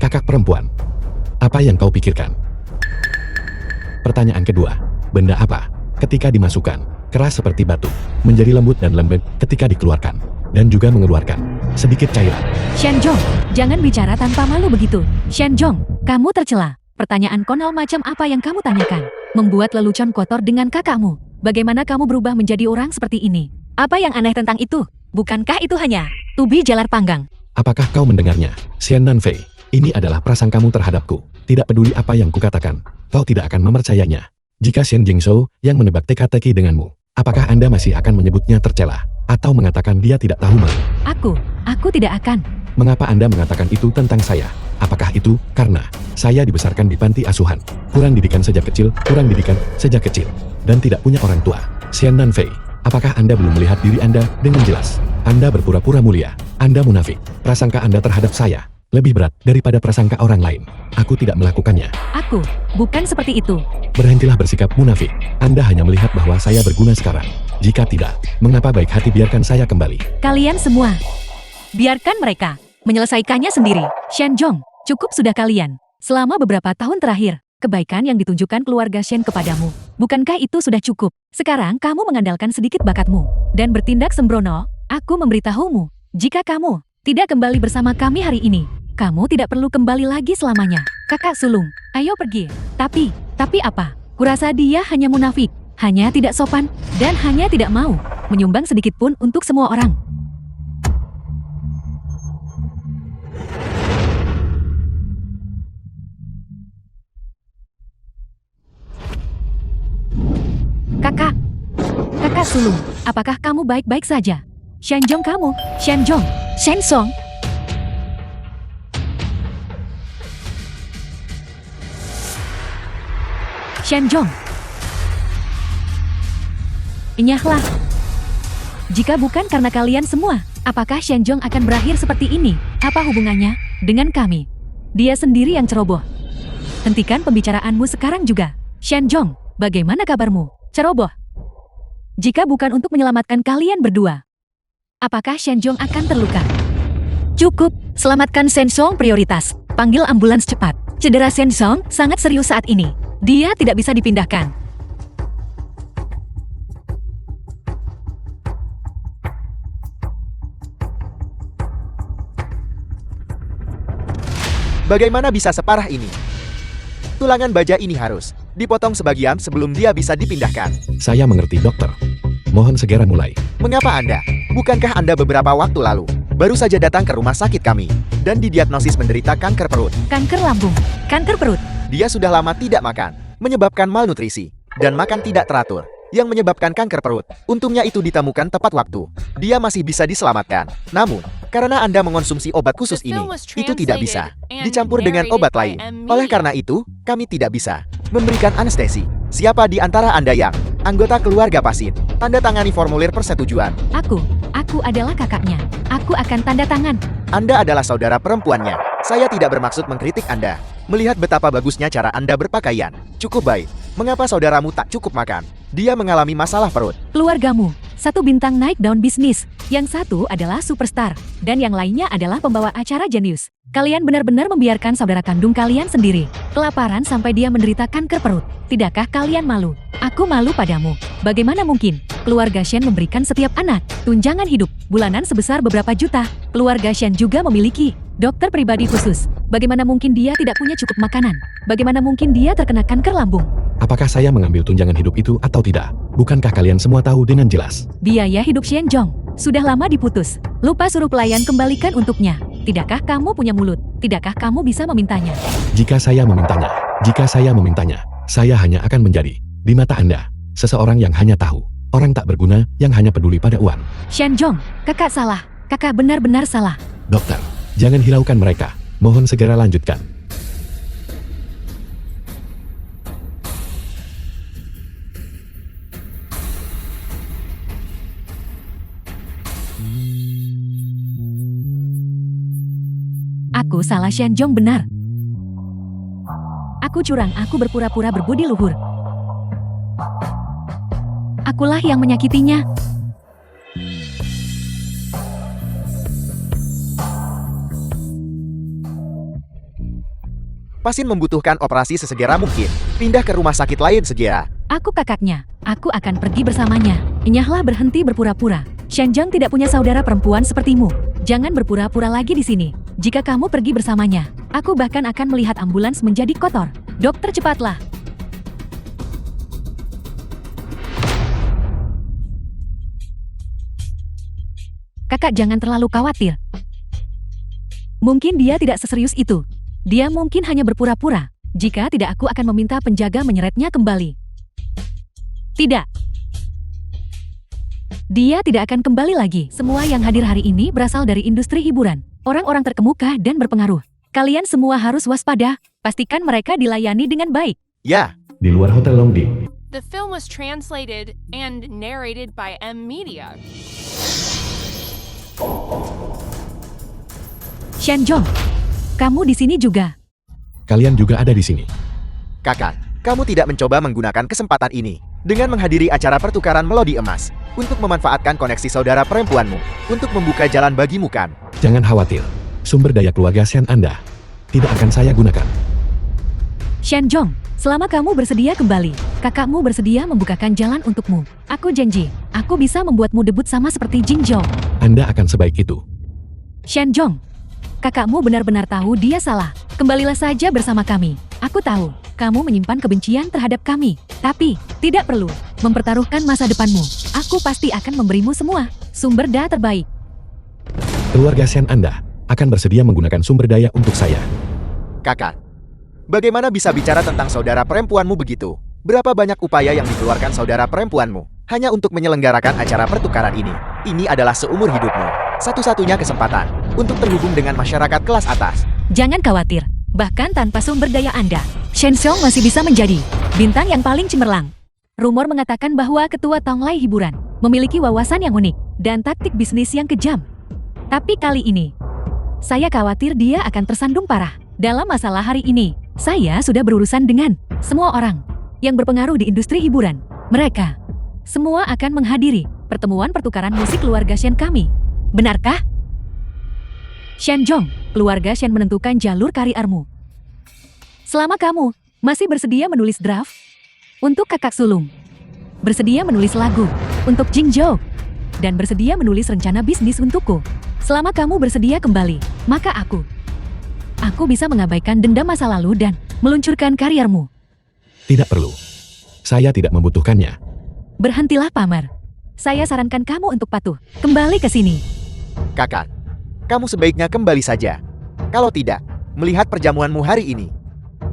kakak perempuan. Apa yang kau pikirkan? Pertanyaan kedua, benda apa ketika dimasukkan keras seperti batu, menjadi lembut dan lembek ketika dikeluarkan, dan juga mengeluarkan sedikit cairan? Shenjong, jangan bicara tanpa malu begitu. Shenjong, kamu tercela. Pertanyaan konyol macam apa yang kamu tanyakan? Membuat lelucon kotor dengan kakakmu. Bagaimana kamu berubah menjadi orang seperti ini? Apa yang aneh tentang itu? Bukankah itu hanya tubi jalar panggang? Apakah kau mendengarnya, Xian Nanfei? Ini adalah prasangkamu terhadapku. Tidak peduli apa yang kukatakan, kau tidak akan mempercayainya. Jika Shen Jingzhou yang menebak teka-teki denganmu, apakah Anda masih akan menyebutnya tercela? Atau mengatakan dia tidak tahu malu? Aku tidak akan. Mengapa Anda mengatakan itu tentang saya? Apakah itu karena saya dibesarkan di panti asuhan, kurang didikan sejak kecil, dan tidak punya orang tua? Xian Nanfei, apakah Anda belum melihat diri Anda dengan jelas? Anda berpura-pura mulia. Anda munafik. Prasangka Anda terhadap saya lebih berat daripada prasangka orang lain. Aku tidak melakukannya. Aku bukan seperti itu. Berhentilah bersikap munafik. Anda hanya melihat bahwa saya berguna sekarang. Jika tidak, mengapa baik hati biarkan saya kembali? Kalian semua, biarkan mereka menyelesaikannya sendiri. Shenjong, cukup sudah kalian. Selama beberapa tahun terakhir, kebaikan yang ditunjukkan keluarga Shen kepadamu, bukankah itu sudah cukup? Sekarang kamu mengandalkan sedikit bakatmu dan bertindak sembrono. Aku memberitahumu, jika kamu tidak kembali bersama kami hari ini, kamu tidak perlu kembali lagi selamanya. Kakak sulung, ayo pergi. Tapi apa? Kurasa dia hanya munafik, hanya tidak sopan, dan hanya tidak mau menyumbang sedikit pun untuk semua orang. Kakak sulung, apakah kamu baik-baik saja? Shenjong kamu, Shensong. Shenjong. Enyahlah. Jika bukan karena kalian semua, apakah Shenjong akan berakhir seperti ini? Apa hubungannya dengan kami? Dia sendiri yang ceroboh. Hentikan pembicaraanmu sekarang juga. Shenjong, bagaimana kabarmu? Ceroboh. Jika bukan untuk menyelamatkan kalian berdua, apakah Shenjong akan terluka? Cukup, selamatkan Shensong prioritas. Panggil ambulans cepat. Cedera Shensong sangat serius saat ini. Dia tidak bisa dipindahkan. Bagaimana bisa separah ini? Tulangan baja ini harus Dipotong sebagian sebelum dia bisa dipindahkan. Saya mengerti, dokter. Mohon segera mulai. Mengapa Anda? Bukankah Anda beberapa waktu lalu baru saja datang ke rumah sakit kami dan didiagnosis menderita kanker perut? Kanker lambung, kanker perut. Dia sudah lama tidak makan, menyebabkan malnutrisi, dan makan tidak teratur, yang menyebabkan kanker perut. Untungnya itu ditemukan tepat waktu. Dia masih bisa diselamatkan. Namun, karena Anda mengonsumsi obat khusus ini, itu tidak bisa dicampur dengan obat lain. Oleh karena itu, kami tidak bisa memberikan anestesi. Siapa di antara Anda yang anggota keluarga pasien? Tanda tangani formulir persetujuan. Aku adalah kakaknya. Aku akan tanda tangan. Anda adalah saudara perempuannya. Saya tidak bermaksud mengkritik Anda. Melihat betapa bagusnya cara Anda berpakaian. Cukup baik. Mengapa saudaramu tak cukup makan? Dia mengalami masalah perut. Keluargamu, satu bintang naik daun bisnis. Yang satu adalah superstar. Dan yang lainnya adalah pembawa acara jenius. Kalian benar-benar membiarkan saudara kandung kalian sendiri kelaparan sampai dia menderita kanker perut. Tidakkah kalian malu? Aku malu padamu. Bagaimana mungkin keluarga Shen memberikan setiap anak tunjangan hidup bulanan sebesar beberapa juta? Keluarga Shen juga memiliki dokter pribadi khusus. Bagaimana mungkin dia tidak punya cukup makanan? Bagaimana mungkin dia terkena kanker lambung? Apakah saya mengambil tunjangan hidup itu atau tidak? Bukankah kalian semua tahu dengan jelas? Biaya hidup Shen Zhong sudah lama diputus. Lupa suruh pelayan kembalikan untuknya. Tidakkah kamu punya mulut? Tidakkah kamu bisa memintanya? Jika saya memintanya, saya hanya akan menjadi, di mata Anda, seseorang yang hanya tahu, orang tak berguna yang hanya peduli pada uang. Shen Zhong, kakak salah. Kakak benar-benar salah. Dokter, jangan hiraukan mereka. Mohon segera lanjutkan. Aku salah, Shen Zhong benar. Aku curang, aku berpura-pura berbudi luhur. Akulah yang menyakitinya. Pasien membutuhkan operasi sesegera mungkin. Pindah ke rumah sakit lain segera. Aku kakaknya. Aku akan pergi bersamanya. Enyahlah berhenti berpura-pura. Shen Zhong tidak punya saudara perempuan sepertimu. Jangan berpura-pura lagi di sini. Jika kamu pergi bersamanya, aku bahkan akan melihat ambulans menjadi kotor. Dokter, cepatlah. Kakak jangan terlalu khawatir. Mungkin dia tidak seserius itu. Dia mungkin hanya berpura-pura. Jika tidak, aku akan meminta penjaga menyeretnya kembali. Tidak. Dia tidak akan kembali lagi. Semua yang hadir hari ini berasal dari industri hiburan. Orang-orang terkemuka dan berpengaruh. Kalian semua harus waspada. Pastikan mereka dilayani dengan baik. Ya, Di luar Hotel Longdi, The film was translated and narrated by M Media. Shen Zhong, kamu di sini juga. kalian juga ada di sini. kakak. Kamu tidak mencoba menggunakan kesempatan ini dengan menghadiri acara pertukaran melodi emas untuk memanfaatkan koneksi saudara perempuanmu untuk membuka jalan bagimu kan? Jangan khawatir, sumber daya keluarga Shen Anda tidak akan saya gunakan. Shen Zhong, selama kamu bersedia kembali, kakakmu bersedia membukakan jalan untukmu. Aku janji, aku bisa membuatmu debut sama seperti Jing Zhou. Anda akan sebaik itu. Shen Zhong, kakakmu benar-benar tahu dia salah. Kembalilah saja bersama kami. Aku tahu, kamu menyimpan kebencian terhadap kami. Tapi, tidak perlu mempertaruhkan masa depanmu. Aku pasti akan memberimu semua sumber daya terbaik. Keluarga Shen Anda akan bersedia menggunakan sumber daya untuk saya. Kakak, bagaimana bisa bicara tentang saudara perempuanmu begitu? Berapa banyak upaya yang dikeluarkan saudara perempuanmu hanya untuk menyelenggarakan acara pertukaran ini? Ini adalah seumur hidupmu. Satu-satunya kesempatan untuk terhubung dengan masyarakat kelas atas. Jangan khawatir, bahkan tanpa sumber daya Anda, Shen Zhong masih bisa menjadi bintang yang paling cemerlang. Rumor mengatakan bahwa ketua Tonglai Hiburan memiliki wawasan yang unik dan taktik bisnis yang kejam. Tapi kali ini, saya khawatir dia akan tersandung parah. Dalam masalah hari ini, saya sudah berurusan dengan semua orang yang berpengaruh di industri hiburan. Mereka semua akan menghadiri pertemuan pertukaran musik keluarga Shen kami. Benarkah? Shen Zhong, keluarga Shen menentukan jalur kariermu. Selama kamu masih bersedia menulis draft untuk kakak sulung, bersedia menulis lagu untuk Jing Zhou, dan bersedia menulis rencana bisnis untukku. Selama kamu bersedia kembali, maka aku bisa mengabaikan dendam masa lalu dan meluncurkan kariermu. Tidak perlu. Saya tidak membutuhkannya. Berhentilah pamer. Saya sarankan kamu untuk patuh. Kembali ke sini. Kakak, kamu sebaiknya kembali saja. Kalau tidak, melihat perjamuanmu hari ini,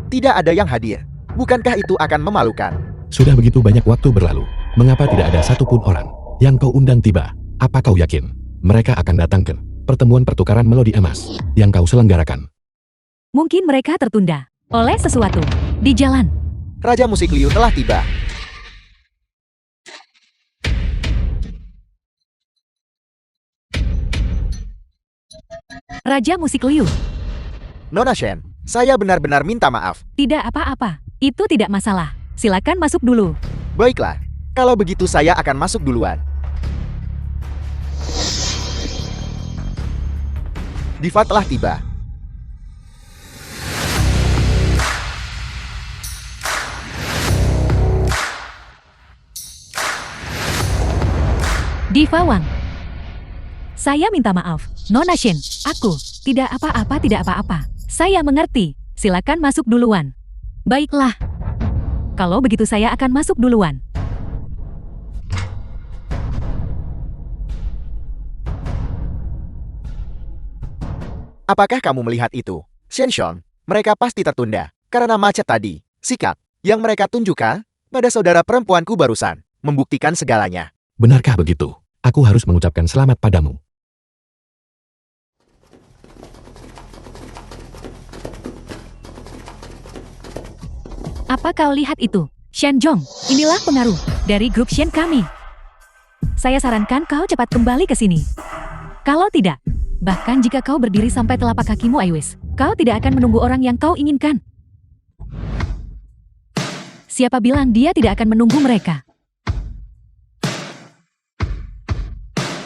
tidak ada yang hadir. Bukankah itu akan memalukan? Sudah begitu banyak waktu berlalu. Mengapa tidak ada satupun orang yang kau undang tiba? Apa kau yakin mereka akan datang ke pertemuan pertukaran melodi emas yang kau selenggarakan? Mungkin mereka tertunda oleh sesuatu di jalan. Raja Musik Liu telah tiba. Raja Musik Liu. Nona Shen, saya benar-benar minta maaf. Tidak apa-apa. Itu tidak masalah. Silakan masuk dulu. Baiklah, kalau begitu saya akan masuk duluan. Diva telah tiba. Diva Wang. Saya minta maaf, Nona Shen. Aku tidak apa-apa. Saya mengerti. Silakan masuk duluan. Baiklah. Kalau begitu saya akan masuk duluan. Apakah kamu melihat itu? Shenshon, mereka pasti tertunda karena macet tadi. Sikap yang mereka tunjukkan pada saudara perempuanku barusan membuktikan segalanya. Benarkah begitu? Aku harus mengucapkan selamat padamu. Apa kau lihat itu? Shen Zhong, inilah pengaruh dari grup Shen kami. Saya sarankan kau cepat kembali ke sini. Kalau tidak, bahkan jika kau berdiri sampai telapak kakimu Aiwis, kau tidak akan menunggu orang yang kau inginkan. Siapa bilang dia tidak akan menunggu mereka?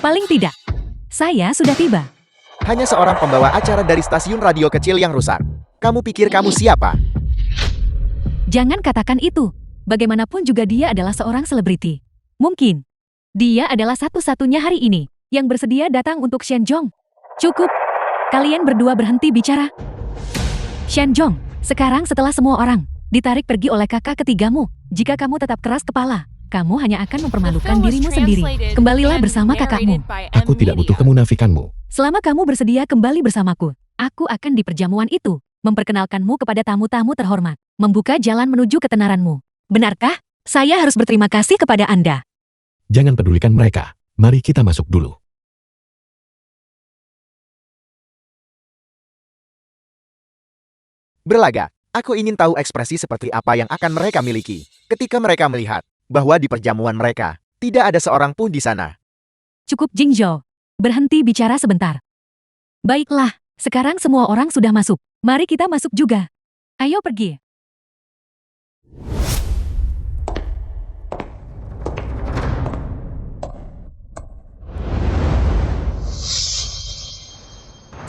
Paling tidak, saya sudah tiba. Hanya seorang pembawa acara dari stasiun radio kecil yang rusak. Kamu pikir kamu siapa? Jangan katakan itu. Bagaimanapun juga dia adalah seorang selebriti. Mungkin dia adalah satu-satunya hari ini yang bersedia datang untuk Shen Zhong. Cukup. Kalian berdua berhenti bicara. Shen Zhong, sekarang setelah semua orang ditarik pergi oleh kakak ketigamu, jika kamu tetap keras kepala, kamu hanya akan mempermalukan dirimu sendiri. Kembalilah bersama kakakmu. Aku tidak butuh kemunafikanmu. Selama kamu bersedia kembali bersamaku, aku akan di perjamuan itu memperkenalkanmu kepada tamu-tamu terhormat, membuka jalan menuju ketenaranmu. Benarkah? Saya harus berterima kasih kepada Anda. Jangan pedulikan mereka. Mari kita masuk dulu. Berlagak, aku ingin tahu ekspresi seperti apa yang akan mereka miliki ketika mereka melihat bahwa di perjamuan mereka tidak ada seorang pun di sana. Cukup Jingzhou. Berhenti bicara sebentar. Baiklah, sekarang semua orang sudah masuk. Mari kita masuk juga. Ayo pergi.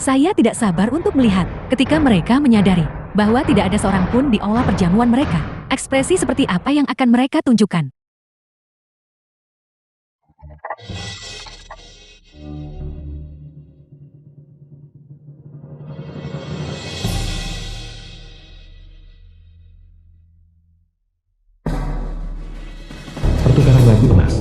Saya tidak sabar untuk melihat ketika mereka menyadari bahwa tidak ada seorang pun di aula perjamuan mereka. Ekspresi seperti apa yang akan mereka tunjukkan? Pertukaran lagu emas.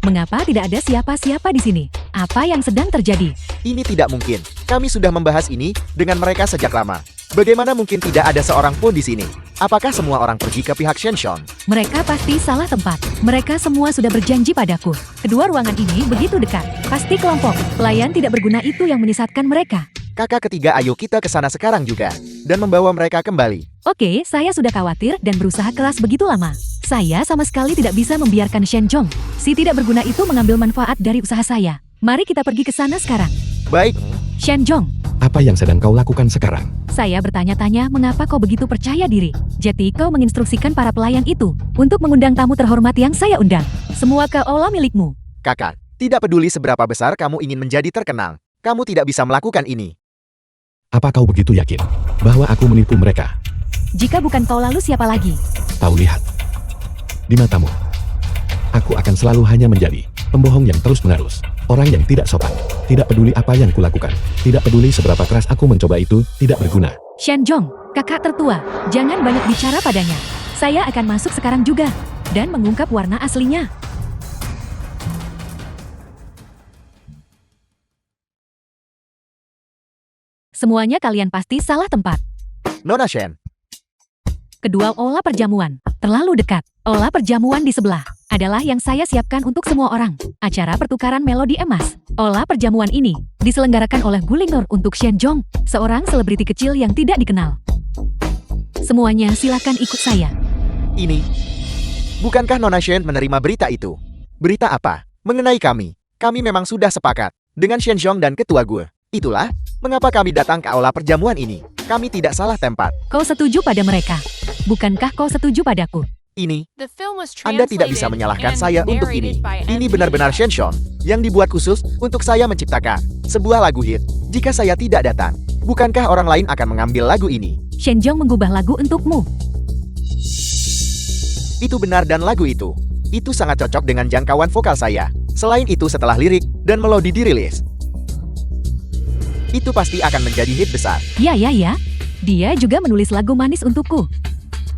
Mengapa tidak ada siapa-siapa di sini? Apa yang sedang terjadi? Ini tidak mungkin. Kami sudah membahas ini dengan mereka sejak lama. Bagaimana mungkin tidak ada seorang pun di sini? Apakah semua orang pergi ke pihak Shenshon? Mereka pasti salah tempat. Mereka semua sudah berjanji padaku. Kedua ruangan ini begitu dekat. Pasti kelompok pelayan tidak berguna itu yang menyesatkan mereka. Kakak ketiga, ayo kita ke sana sekarang juga dan membawa mereka kembali. Oke, saya sudah khawatir dan berusaha keras begitu lama. Saya sama sekali tidak bisa membiarkan Shen Zhong, si tidak berguna itu mengambil manfaat dari usaha saya. Mari kita pergi ke sana sekarang. Baik, Shen Zhong, Apa yang sedang kau lakukan sekarang? saya bertanya-tanya mengapa kau begitu percaya diri. Jadi kau menginstruksikan para pelayan itu untuk mengundang tamu terhormat yang saya undang. Semua ke aula milikmu. kakak. Tidak peduli seberapa besar kamu ingin menjadi terkenal, kamu tidak bisa melakukan ini. Apa kau begitu yakin bahwa aku menipu mereka? Jika bukan kau lalu siapa lagi? Tahu lihat. Di matamu. Aku akan selalu hanya menjadi pembohong yang terus-menerus. Orang yang tidak sopan. Tidak peduli apa yang kulakukan. Tidak peduli seberapa keras aku mencoba itu, tidak berguna. Shenjong, kakak tertua, jangan banyak bicara padanya. Saya akan masuk sekarang juga dan mengungkap warna aslinya. Semuanya kalian pasti salah tempat. Nona Shen, Kedua olah perjamuan terlalu dekat. Olah perjamuan di sebelah adalah yang saya siapkan untuk semua orang. Acara pertukaran melodi emas. Olah perjamuan ini diselenggarakan oleh Gulingnor untuk Shenjong, seorang selebriti kecil yang tidak dikenal. Semuanya silakan ikut saya. ini. Bukankah Nona Shen menerima berita itu? Berita apa? Mengenai kami. Kami memang sudah sepakat dengan Shenjong dan ketua gue. Itulah mengapa kami datang ke aula perjamuan ini. Kami tidak salah tempat. Kau setuju pada mereka? Bukankah kau setuju padaku? Ini, The film was Anda tidak bisa translated menyalahkan and saya untuk narrated ini. by Ini M. benar-benar Media. Shenshon yang dibuat khusus untuk saya menciptakan sebuah lagu hit. Jika saya tidak datang, bukankah orang lain akan mengambil lagu ini? Shenjong mengubah lagu untukmu. Itu benar dan lagu itu sangat cocok dengan jangkauan vokal saya. Selain itu setelah lirik dan melodi dirilis, itu pasti akan menjadi hit besar. Ya. Dia juga menulis lagu manis untukku.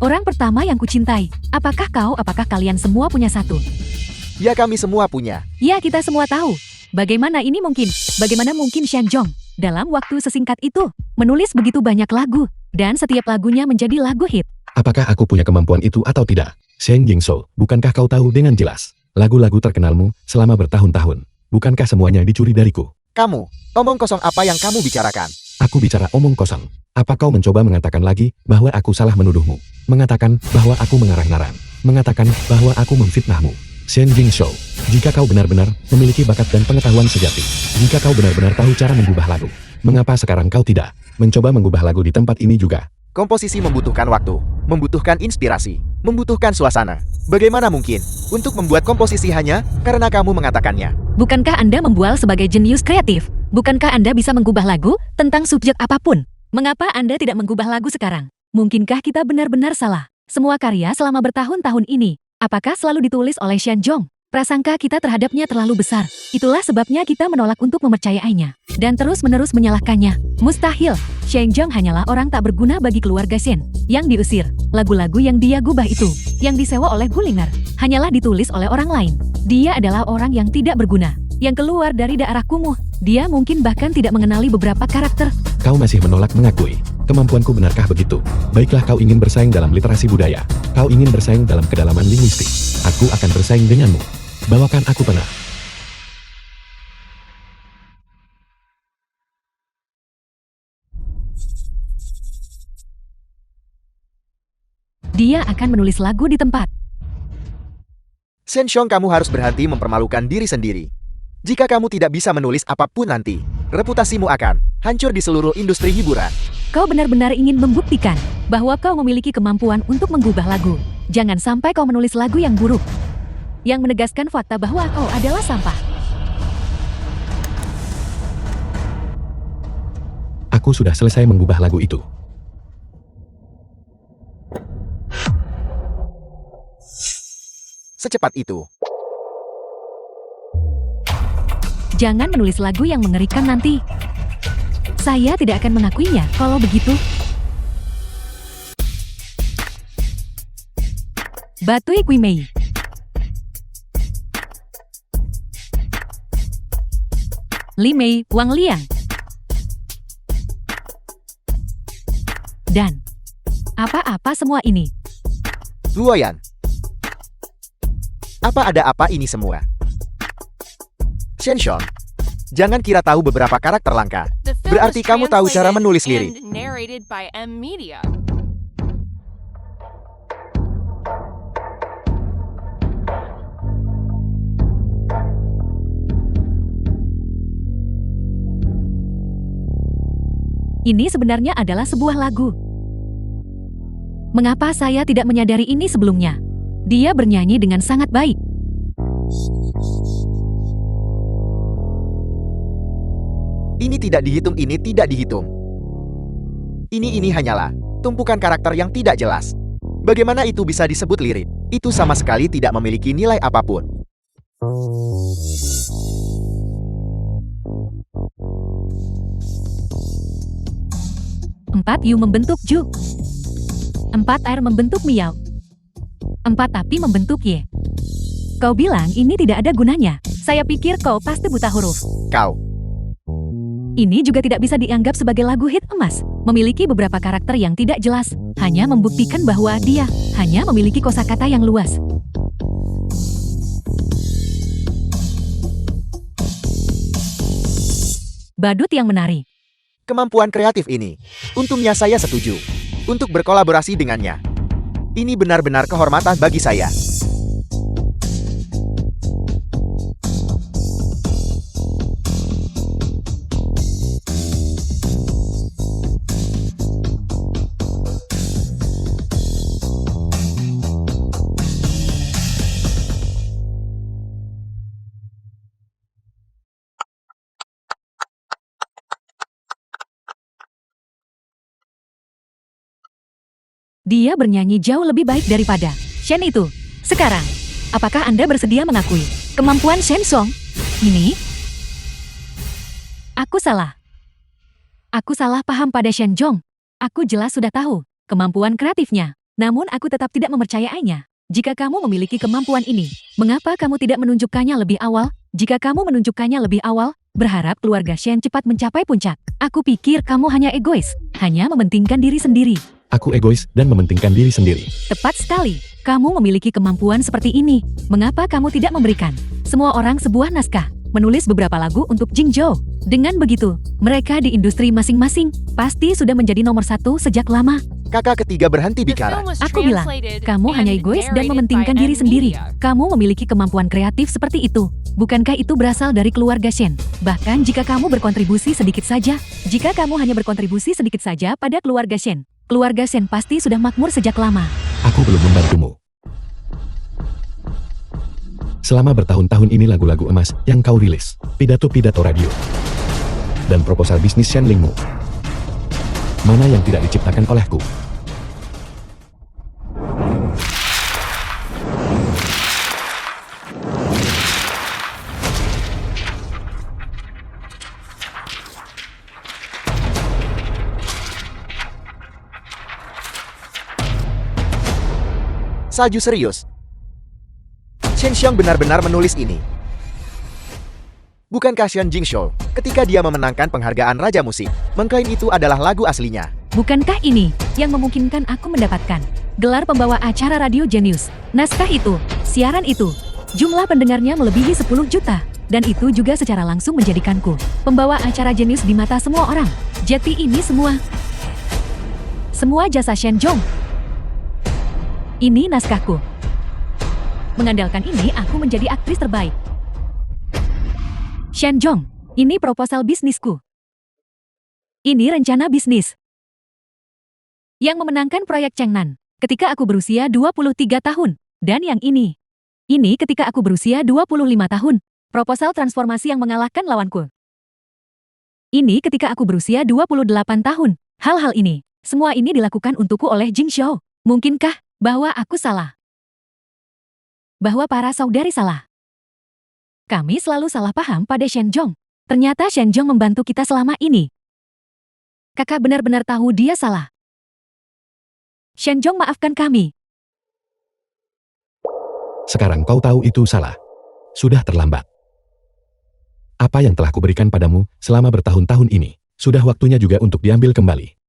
Orang pertama yang kucintai. Apakah kalian semua punya satu? Ya kami semua punya. Ya, kita semua tahu. Bagaimana ini mungkin? Bagaimana mungkin Shenjong dalam waktu sesingkat itu menulis begitu banyak lagu dan setiap lagunya menjadi lagu hit? Apakah aku punya kemampuan itu atau tidak? Shen Jingshou, bukankah kau tahu dengan jelas lagu-lagu terkenalmu selama bertahun-tahun? Bukankah semuanya dicuri dariku? Kamu, omong kosong apa yang kamu bicarakan? Aku bicara omong kosong. Apa kau mencoba mengatakan lagi bahwa aku salah menuduhmu? Mengatakan bahwa aku mengarang-ngarang? Mengatakan bahwa aku memfitnahmu? Shen Jingshou, jika kau benar-benar memiliki bakat dan pengetahuan sejati, jika kau benar-benar tahu cara mengubah lagu, mengapa sekarang kau tidak mencoba mengubah lagu di tempat ini juga? Komposisi membutuhkan waktu, membutuhkan inspirasi, membutuhkan suasana. Bagaimana mungkin untuk membuat komposisi hanya karena kamu mengatakannya? Bukankah Anda membual sebagai jenius kreatif? Bukankah Anda bisa mengubah lagu tentang subjek apapun? Mengapa Anda tidak mengubah lagu sekarang? Mungkinkah kita benar-benar salah? Semua karya selama bertahun-tahun ini, apakah selalu ditulis oleh Shenjong? Prasangka kita terhadapnya terlalu besar. Itulah sebabnya kita menolak untuk mempercayainya. Dan terus-menerus menyalahkannya. Mustahil. Shenjong hanyalah orang tak berguna bagi keluarga Shen. Yang diusir. Lagu-lagu yang dia gubah itu, yang disewa oleh Gulingnor, hanyalah ditulis oleh orang lain. Dia adalah orang yang tidak berguna. Yang keluar dari daerah kumuh. Dia mungkin bahkan tidak mengenali beberapa karakter. Kau masih menolak mengakui kemampuanku, benarkah begitu? Baiklah, kau ingin bersaing dalam literasi budaya. Kau ingin bersaing dalam kedalaman linguistik. Aku akan bersaing denganmu. Bawakan aku panah. Dia akan menulis lagu di tempat. Shenshong, kamu harus berhenti mempermalukan diri sendiri. Jika kamu tidak bisa menulis apapun nanti, reputasimu akan hancur di seluruh industri hiburan. Kau benar-benar ingin membuktikan bahwa kau memiliki kemampuan untuk mengubah lagu. Jangan sampai kau menulis lagu yang buruk, yang menegaskan fakta bahwa kau adalah sampah. Aku sudah selesai mengubah lagu itu. Secepat itu. Jangan menulis lagu yang mengerikan nanti. Saya tidak akan mengakuinya kalau begitu. Batui Kuimei. Limei Wang Liang. Dan apa-apa semua ini? Luoyan. Apa ada apa ini semua? Shenshon, jangan kira tahu beberapa karakter langka. The film Berarti was kamu tahu cara translated menulis lirik. and narrated by M. Media. Ini sebenarnya adalah sebuah lagu. Mengapa saya tidak menyadari ini sebelumnya? Dia bernyanyi dengan sangat baik. Ini tidak dihitung, ini tidak dihitung. Ini hanyalah tumpukan karakter yang tidak jelas. Bagaimana itu bisa disebut lirik? Itu sama sekali tidak memiliki nilai apapun. Empat Yu membentuk Ju. 4 air membentuk Miao. 4 api membentuk Ye. Kau bilang ini tidak ada gunanya. Saya pikir kau pasti buta huruf. Kau. Ini juga tidak bisa dianggap sebagai lagu hit emas. Memiliki beberapa karakter yang tidak jelas. Hanya membuktikan bahwa dia hanya memiliki kosakata yang luas. Badut yang menari. Kemampuan kreatif ini. Untungnya saya setuju untuk berkolaborasi dengannya. Ini benar-benar kehormatan bagi saya. Dia bernyanyi jauh lebih baik daripada Shen itu. Sekarang, apakah Anda bersedia mengakui kemampuan Shen Song? Ini? Aku salah. Aku salah paham pada Shen Zhong. Aku jelas sudah tahu kemampuan kreatifnya. Namun aku tetap tidak mempercayainya. Jika kamu memiliki kemampuan ini, mengapa kamu tidak menunjukkannya lebih awal? Jika kamu menunjukkannya lebih awal, berharap keluarga Shen cepat mencapai puncak. Aku pikir kamu hanya egois, hanya mementingkan diri sendiri. Aku egois dan mementingkan diri sendiri. Tepat sekali. Kamu memiliki kemampuan seperti ini. Mengapa kamu tidak memberikan semua orang sebuah naskah, menulis beberapa lagu untuk Jingzhou? Dengan begitu, mereka di industri masing-masing pasti sudah menjadi nomor 1 sejak lama. Kakak ketiga berhenti The bicara. film was Aku bilang, translated kamu hanya and egois dan narrated mementingkan by diri M sendiri. Media. Kamu memiliki kemampuan kreatif seperti itu. Bukankah itu berasal dari keluarga Shen? Bahkan jika kamu berkontribusi sedikit saja, jika kamu hanya berkontribusi sedikit saja pada keluarga Shen, keluarga Shen pasti sudah makmur sejak lama. Aku belum membantumu. Selama bertahun-tahun ini lagu-lagu emas yang kau rilis, pidato-pidato radio, dan proposal bisnis Shenlingmu. Mana yang tidak diciptakan olehku? Salju serius. Shen Xiong benar-benar menulis ini. Bukankah Shen Jingzhou, ketika dia memenangkan penghargaan Raja Musik, mengklaim itu adalah lagu aslinya? Bukankah ini yang memungkinkan aku mendapatkan gelar pembawa acara Radio Genius? Naskah itu, siaran itu, jumlah pendengarnya melebihi 10 juta. Dan itu juga secara langsung menjadikanku pembawa acara Genius di mata semua orang. Jadi ini semua jasa Shen Zhong. Ini naskahku. Mengandalkan ini, aku menjadi aktris terbaik. Shen Zhong, ini proposal bisnisku. Ini rencana bisnis yang memenangkan proyek Changnan ketika aku berusia 23 tahun. Dan yang ini ketika aku berusia 25 tahun. Proposal transformasi yang mengalahkan lawanku. Ini ketika aku berusia 28 tahun. Hal-hal ini, semua ini dilakukan untukku oleh Jingzhou. Mungkinkah bahwa aku salah? Bahwa para saudari salah? Kami selalu salah paham pada Shen Zhong. Ternyata Shen Zhong membantu kita selama ini. Kakak benar-benar tahu dia salah. Shen Zhong, maafkan kami. Sekarang kau tahu itu salah. Sudah terlambat. Apa yang telah kuberikan padamu selama bertahun-tahun ini, sudah waktunya juga untuk diambil kembali.